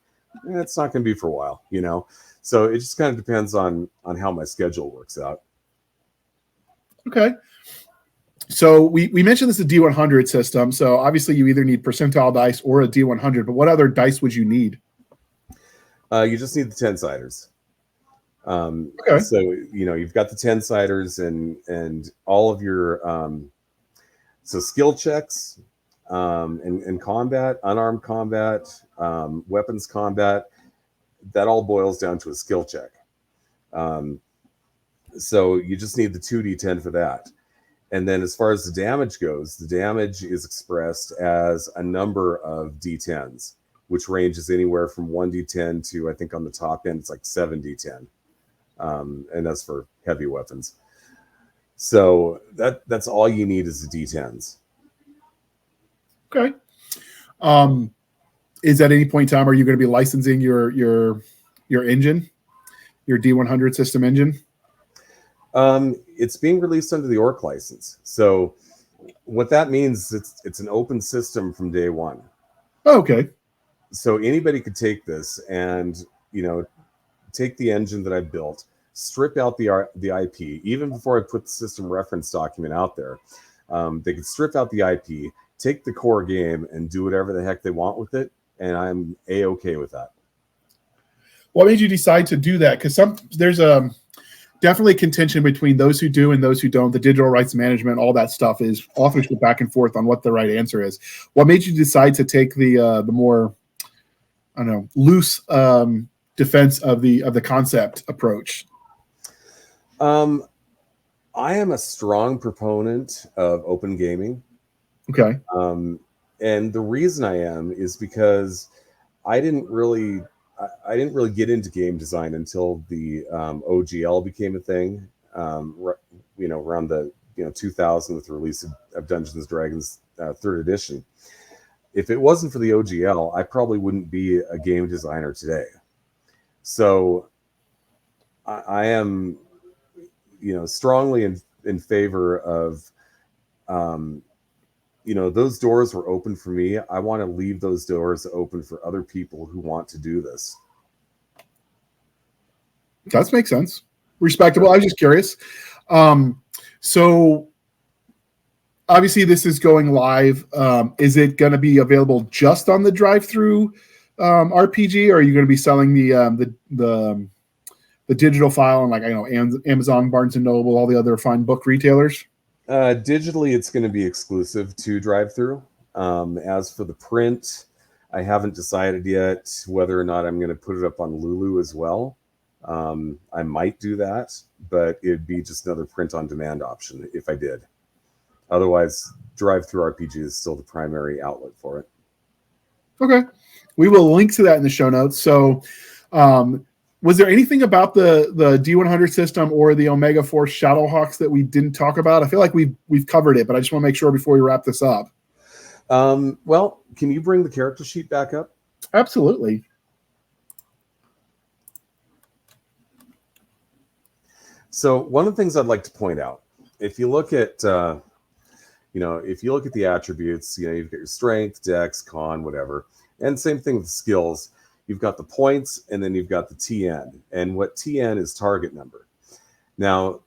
it's not going to be for a while, So it just kind of depends on how my schedule works out. Okay. So we mentioned this is a D100 system. So obviously you either need percentile dice or a D100, but what other dice would you need? You just need the 10-siders. Okay. So, you've got the 10-siders and all of your so skill checks and combat, unarmed combat, weapons combat, that all boils down to a skill check. So you just need the 2d10 for that. And then as far as the damage goes, the damage is expressed as a number of d10s, which ranges anywhere from 1d10 to, I think on the top end, it's like 7d10. And that's for heavy weapons. So that's all you need is the d10s. Okay. Is at any point in time, are you going to be licensing your engine, your D100 system engine? It's being released under the ORC license. So what that means, it's an open system from day one. Oh, okay. So anybody could take this and, take the engine that I built, strip out the IP, even before I put the system reference document out there. They could strip out the IP, take the core game, and do whatever the heck they want with it, and I'm A-okay with that. What made you decide to do that? Because there's definitely contention between those who do and those who don't. The digital rights management, all that stuff is often go back and forth on what the right answer is. What made you decide to take the more, I don't know, loose defense of the concept approach? I am a strong proponent of open gaming. Okay. And the reason I am is because I didn't really get into game design until the OGL became a thing. Around the 2000 with the release of Dungeons and Dragons 3rd edition. If it wasn't for the OGL, I probably wouldn't be a game designer today. So I am, strongly in favor of, those doors were open for me. I want to leave those doors open for other people who want to do this. That makes sense. Respectable. I was just curious. So obviously this is going live. Is it going to be available just on the drive-through RPG, or are you going to be selling the digital file on Amazon, Barnes and Noble, all the other fine book retailers? Digitally, it's going to be exclusive to drive-through. As for the print, I haven't decided yet whether or not I'm going to put it up on Lulu as well. I might do that, but it'd be just another print-on-demand option if I did. Otherwise, drive-through RPG is still the primary outlet for it. Okay. We will link to that in the show notes. So Was there anything about the D100 system or the Omegaforce Shadowhawks that we didn't talk about? I feel like we've covered it, but I just want to make sure before we wrap this up. Well, can you bring the character sheet back up? Absolutely. So one of the things I'd like to point out, if you look at, if you look at the attributes, you've got your strength, dex, con, whatever, and same thing with skills. You've got the points, and then you've got the TN, and what TN is target number. Now,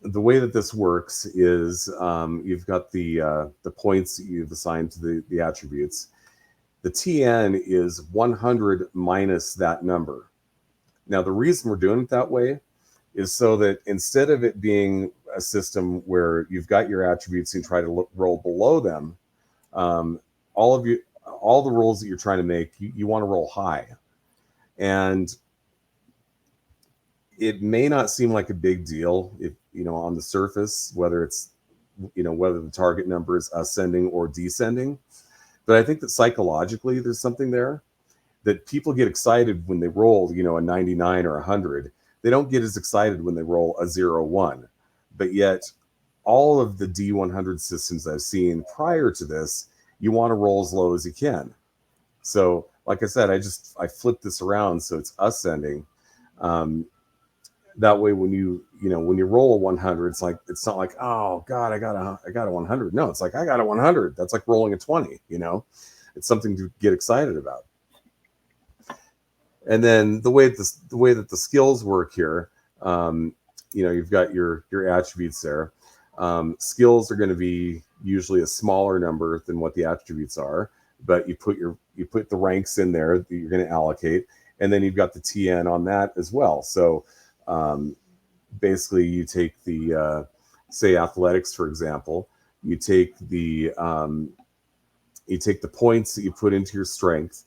the way that this works is you've got the points that you've assigned to the attributes. The TN is 100 minus that number. Now, the reason we're doing it that way is so that instead of it being a system where you've got your attributes and you try to roll below them, all the rolls that you're trying to make, you want to roll high. And it may not seem like a big deal if, on the surface, whether it's, whether the target number is ascending or descending. But I think that psychologically there's something there that people get excited when they roll, a 99 or 100. They don't get as excited when they roll a 0-1. But yet all of the D100 systems I've seen prior to this, you want to roll as low as you can. So like I said, I flipped this around so it's ascending. That way when you roll a 100, it's not like, oh God, I got a 100. No, it's like, I got a 100. That's like rolling a 20, It's something to get excited about. And then the way that the skills work here, you've got your attributes there. Skills are going to be usually a smaller number than what the attributes are, but you put the ranks in there that you're going to allocate, and then you've got the TN on that as well. So basically, you take the say athletics, for example. You take the points that you put into your strength,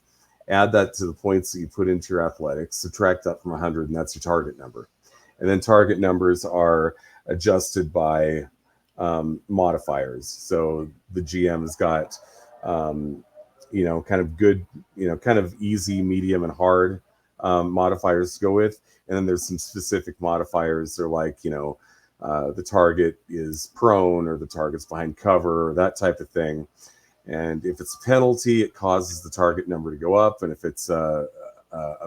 add that to the points that you put into your athletics, subtract that from 100, and that's your target number. And then target numbers are adjusted by modifiers. So the GM has got, kind of good, kind of easy, medium, and hard modifiers to go with. And then there's some specific modifiers. They're like, the target is prone, or the target's behind cover, or that type of thing. And if it's a penalty, it causes the target number to go up. And if it's a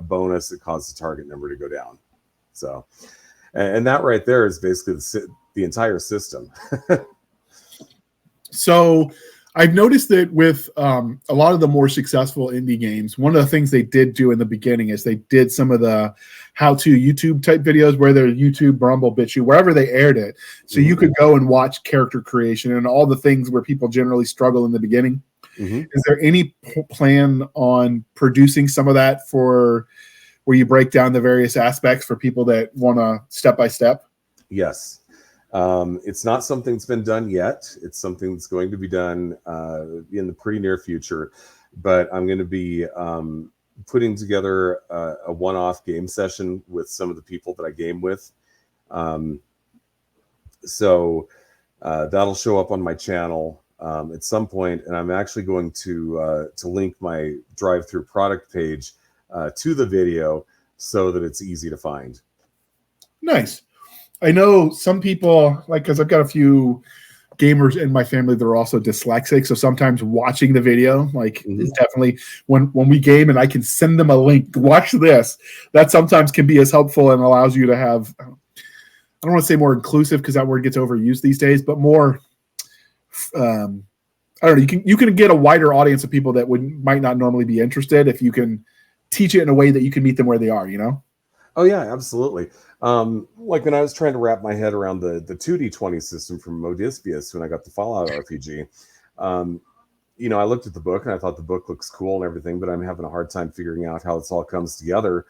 bonus, it causes the target number to go down. So, and that right there is basically the entire system. So I've noticed that with a lot of the more successful indie games, one of the things they did do in the beginning is they did some of the how-to YouTube type videos, where they're YouTube, Rumble, BitChute, wherever they aired it. So you could go and watch character creation and all the things where people generally struggle in the beginning. Mm-hmm. Is there any plan on producing some of that for where you break down the various aspects for people that want to step-by-step? Yes. It's not something that's been done yet. It's something that's going to be done in the pretty near future. But I'm going to be putting together a one-off game session with some of the people that I game with. So that'll show up on my channel at some point, and I'm actually going to link my drive-through product page to the video so that it's easy to find. Nice. I know some people, because I've got a few gamers in my family that are also dyslexic, so sometimes watching the video is definitely when we game and I can send them a link, watch this, that sometimes can be as helpful and allows you to have, I don't want to say more inclusive because that word gets overused these days, but more I don't know, you can get a wider audience of people that might not normally be interested if you can teach it in a way that you can meet them where they are, Oh yeah, absolutely. Like when I was trying to wrap my head around the 2D20 system from Modiphius when I got the Fallout RPG, I looked at the book and I thought the book looks cool and everything, but I'm having a hard time figuring out how this all comes together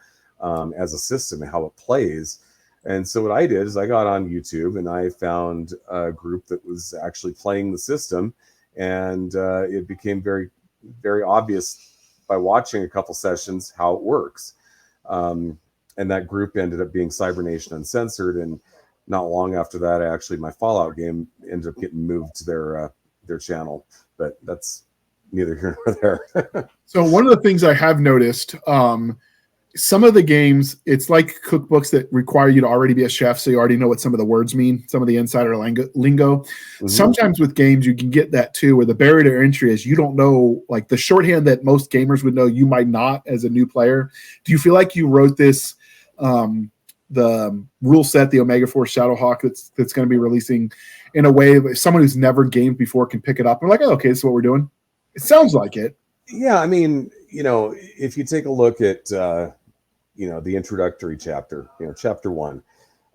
as a system and how it plays. And so what I did is I got on YouTube and I found a group that was actually playing the system, and it became very, very obvious by watching a couple sessions how it works. And that group ended up being Cybernation Uncensored, and not long after that, my Fallout game ended up getting moved to their channel. But that's neither here nor there. So one of the things I have noticed some of the games, it's like cookbooks that require you to already be a chef, so you already know what some of the words mean, some of the insider lingo. Mm-hmm. Sometimes with games, you can get that too, where the barrier to entry is you don't know, like the shorthand that most gamers would know, you might not as a new player. Do you feel like you wrote this, the rule set, the Omegaforce Shadowhawk that's going to be releasing in a way that someone who's never gamed before can pick it up and like, oh, okay, this is what we're doing? It sounds like it. Yeah, I mean, if you take a look at the introductory chapter, chapter 1,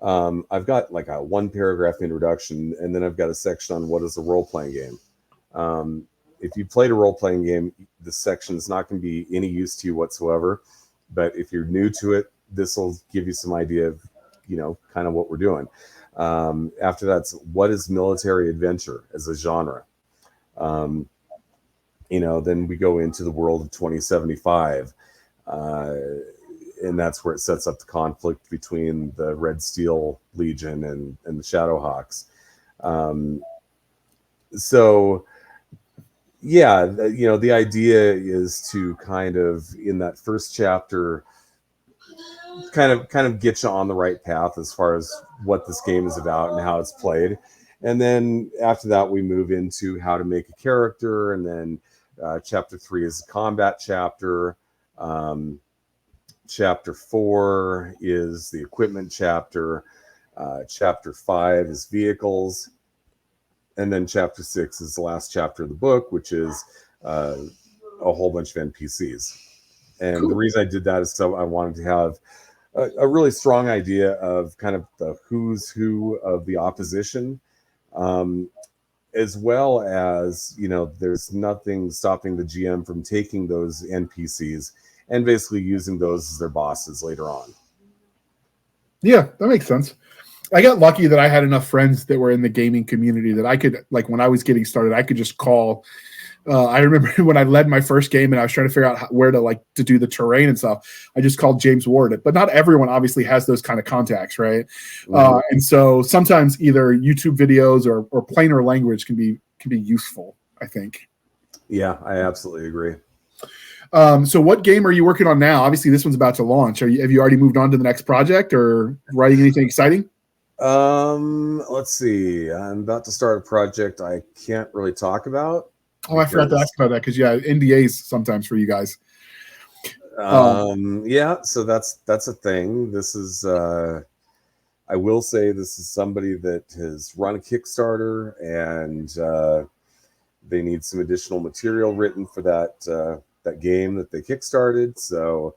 I've got like a 1-paragraph introduction, and then I've got a section on what is a role-playing game. If you played a role-playing game, this section is not going to be any use to you whatsoever. But if you're new to it, this will give you some idea of, kind of what we're doing. After that's what is military adventure as a genre. Then we go into the world of 2075. And that's where it sets up the conflict between the Red Steel Legion and the Shadowhawks. So, yeah, the idea is to kind of, in that first chapter, kind of get you on the right path as far as what this game is about and how it's played. And then after that, we move into how to make a character. And then chapter 3 is a combat chapter. Chapter 4 is the equipment chapter. Chapter 5 is vehicles. And then chapter 6 is the last chapter of the book, which is a whole bunch of NPCs. And cool. The reason I did that is so I wanted to have a really strong idea of kind of the who's who of the opposition, as well as, there's nothing stopping the GM from taking those NPCs and basically using those as their bosses later on. Yeah, that makes sense. I got lucky that I had enough friends that were in the gaming community that I could, like, when I was getting started, I could just call. I remember when I led my first game and I was trying to figure out where to do the terrain and stuff. I just called James Ward, but not everyone obviously has those kind of contacts, right? Mm-hmm. And so sometimes either YouTube videos or plainer language can be useful, I think. Yeah, I absolutely agree. So what game are you working on now? Obviously, this one's about to launch. Have you already moved on to the next project or writing anything exciting? Let's see. I'm about to start a project I can't really talk about. Oh, I forgot to ask about that because NDAs sometimes for you guys. Yeah, so that's a thing. This is I will say this is somebody that has run a Kickstarter and they need some additional material written for that game that they kickstarted. So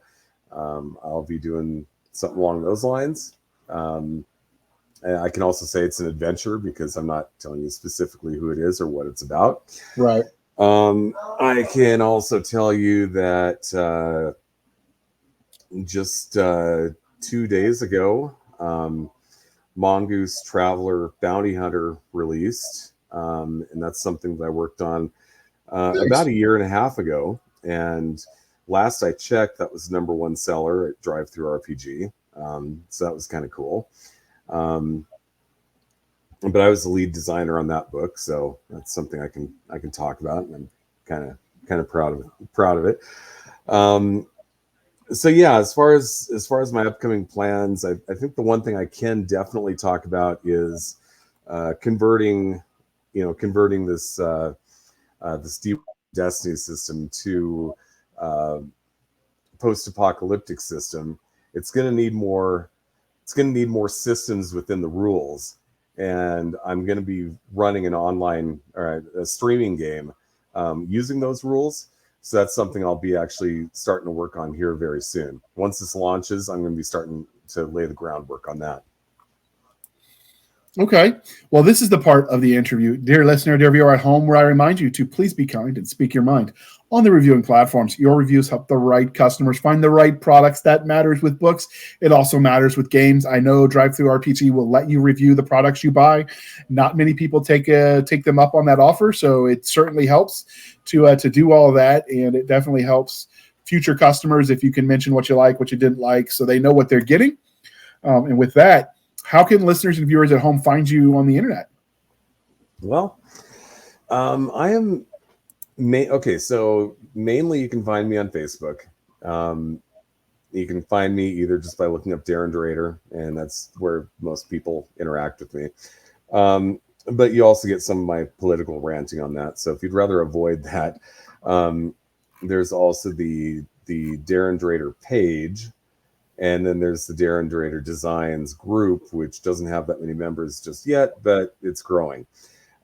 I'll be doing something along those lines. And I can also say it's an adventure because I'm not telling you specifically who it is or what it's about. Right. I can also tell you that just 2 days ago, Mongoose Traveler Bounty Hunter released. And that's something that I worked on about a year and a half ago. And last I checked, that was #1 seller at Drive-Thru-RPG. So that was kind of cool. But I was the lead designer on that book, so that's something I can talk about, and I'm kind of proud of it. So yeah, as far as my upcoming plans, I think the one thing I can definitely talk about is converting this this deep Destiny system to post-apocalyptic system. It's going to need more systems within the rules. And I'm going to be running an online or a streaming game using those rules. So that's something I'll be actually starting to work on here very soon. Once this launches, I'm going to be starting to lay the groundwork on that. Okay. Well, this is the part of the interview, dear listener, dear viewer at home, where I remind you to please be kind and speak your mind. On the reviewing platforms, your reviews help the right customers find the right products. That matters with books. It also matters with games. I know Drive-Thru-RPG will let you review the products you buy. Not many people take them up on that offer, so it certainly helps to do all of that, and it definitely helps future customers if you can mention what you like, what you didn't like, so they know what they're getting. And with that, how can listeners and viewers at home find you on the internet? Well, I am okay. So mainly you can find me on Facebook. You can find me either just by looking up Darrin Drader, and that's where most people interact with me. But you also get some of my political ranting on that. So if you'd rather avoid that, there's also the Darrin Drader page, and then there's the Darrin Drader Designs group, which doesn't have that many members just yet, but it's growing.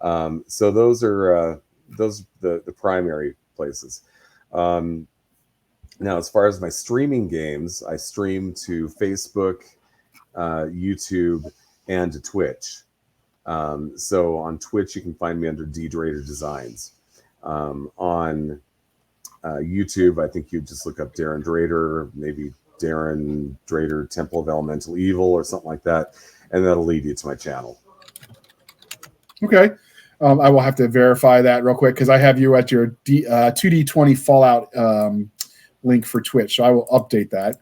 So those are the primary places. Now, as far as my streaming games, I stream to Facebook, YouTube, and to Twitch. So on Twitch, you can find me under D Drader Designs. On YouTube, I think you just look up Darrin Drader, maybe Darrin Drader Temple of Elemental Evil or something like that, and that'll lead you to my channel. Okay. I will have to verify that real quick because I have you at your 2D20 Fallout link for Twitch, so I will update that.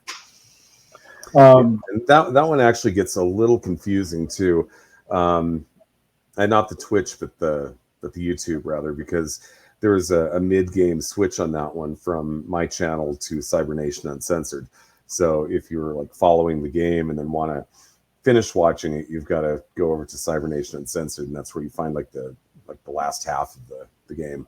And that one actually gets a little confusing too, and not the Twitch, but the YouTube rather, because there's a mid-game switch on that one from my channel to Cybernation Uncensored. So if you're like following the game and then want to finish watching it, you've got to go over to Cybernation Uncensored, and that's where you find like the last half of the game.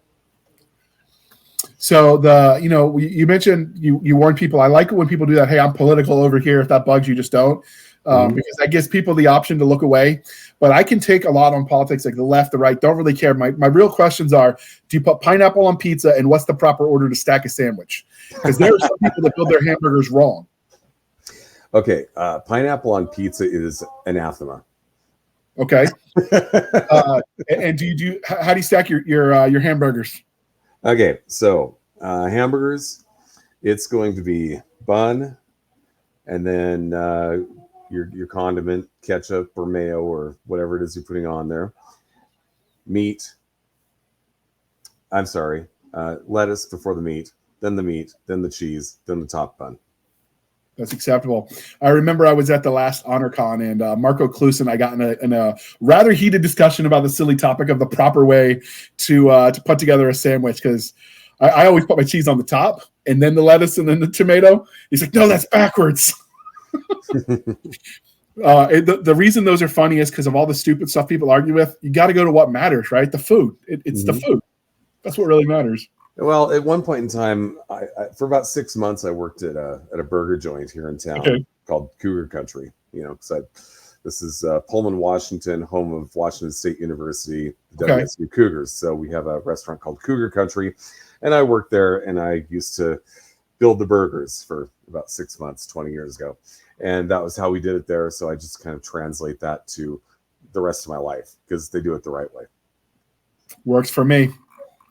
So you mentioned you warn people. I like it when people do that. Hey, I'm political over here. If that bugs you, just don't. Because that gives people the option to look away. But I can take a lot on politics, like the left, the right, don't really care. My real questions are, do you put pineapple on pizza, and what's the proper order to stack a sandwich? Because there are some people that build their hamburgers wrong. Okay, pineapple on pizza is anathema. Okay. And how do you stack your hamburgers? Okay, so hamburgers, it's going to be bun, and then your condiment, ketchup or mayo or whatever it is you're putting on there. Meat. I'm sorry, lettuce before the meat, then the cheese, then the top bun. That's acceptable. I remember I was at the last HonorCon, and Marco Cluse and I got in a rather heated discussion about the silly topic of the proper way to put together a sandwich, because I always put my cheese on the top and then the lettuce and then the tomato. He's like, no, that's backwards. The reason those are funny is because of all the stupid stuff people argue with. You got to go to what matters, right? The food. It's the food. That's what really matters. Well, at one point in time, I for about 6 months, I worked at a burger joint here in town called Cougar Country. This is Pullman, Washington, home of Washington State University, the WSU Cougars. So we have a restaurant called Cougar Country, and I worked there, and I used to build the burgers for about 6 months, 20 years ago. And that was how we did it there. So I just kind of translate that to the rest of my life because they do it the right way. Works for me.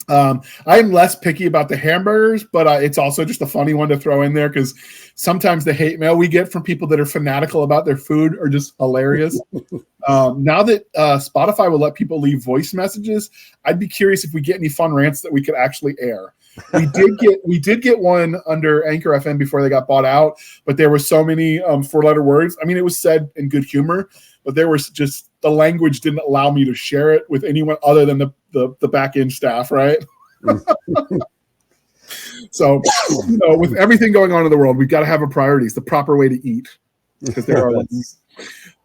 I'm less picky about the hamburgers, but it's also just a funny one to throw in there because sometimes the hate mail we get from people that are fanatical about their food are just hilarious. Now that Spotify will let people leave voice messages, I'd be curious if we get any fun rants that we could actually air. We did get one under Anchor FM before they got bought out, but there were so many 4-letter words. I mean, it was said in good humor, but there was just the language didn't allow me to share it with anyone other than the back end staff, right? So, with everything going on in the world, we've got to have a priorities, the proper way to eat, because there are.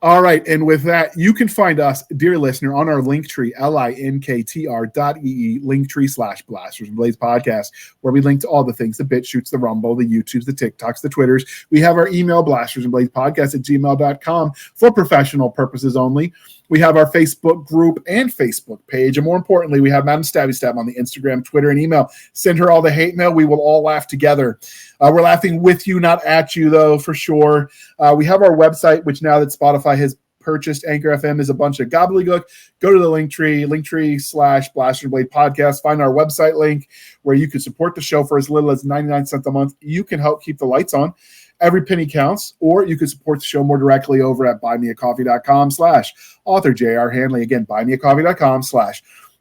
All right, and with that, you can find us, dear listener, on our Linktree, linktr.ee, Linktree/Blasters and Blades podcast, where we link to all the things, the BitChutes, the Rumble, the YouTubes, the TikToks, the Twitters. We have our email, blastersandbladespodcast@gmail.com, for professional purposes only. We have our Facebook group and Facebook page. And more importantly, we have Madam Stabby Stab on the Instagram, Twitter, and email. Send her all the hate mail. We will all laugh together. We're laughing with you, not at you, though, for sure. We have our website, which now that Spotify has purchased Anchor FM is a bunch of gobbledygook. Go to the Linktree/Blaster Blade podcast. Find our website link where you can support the show for as little as 99 cents a month. You can help keep the lights on. Every penny counts, or you can support the show more directly over at buymeacoffee.com/author J.R. Handley. Again, buymeacoffee.com/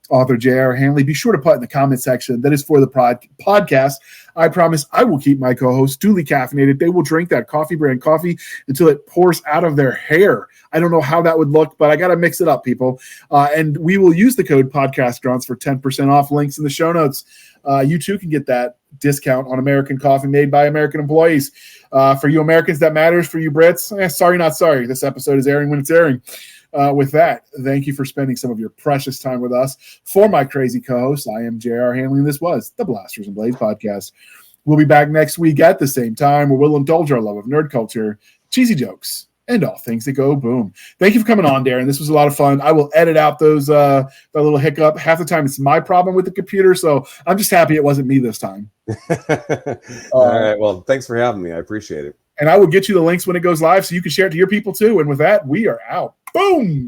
author J.R. Handley. Be sure to put in the comment section that is for the podcast. I promise I will keep my co-hosts duly caffeinated. They will drink that coffee brand coffee until it pours out of their hair. I don't know how that would look, but I got to mix it up, people. And we will use the code podcast grunts for 10% off. Links in the show notes. You too can get that discount on American coffee made by American employees. For you Americans, that matters. For you Brits, sorry, not sorry. This episode is airing when it's airing. With that, thank you for spending some of your precious time with us. For my crazy co-host, I am J.R. Handley, and this was the Blasters and Blades podcast. We'll be back next week at the same time, where we'll indulge our love of nerd culture, cheesy jokes, and all things that go boom. Thank you for coming on, Darrin. This was a lot of fun. I will edit out those that little hiccup. Half the time it's my problem with the computer, so I'm just happy it wasn't me this time. All right. Well, thanks for having me. I appreciate it. And I will get you the links when it goes live so you can share it to your people too. And with that, we are out. Boom!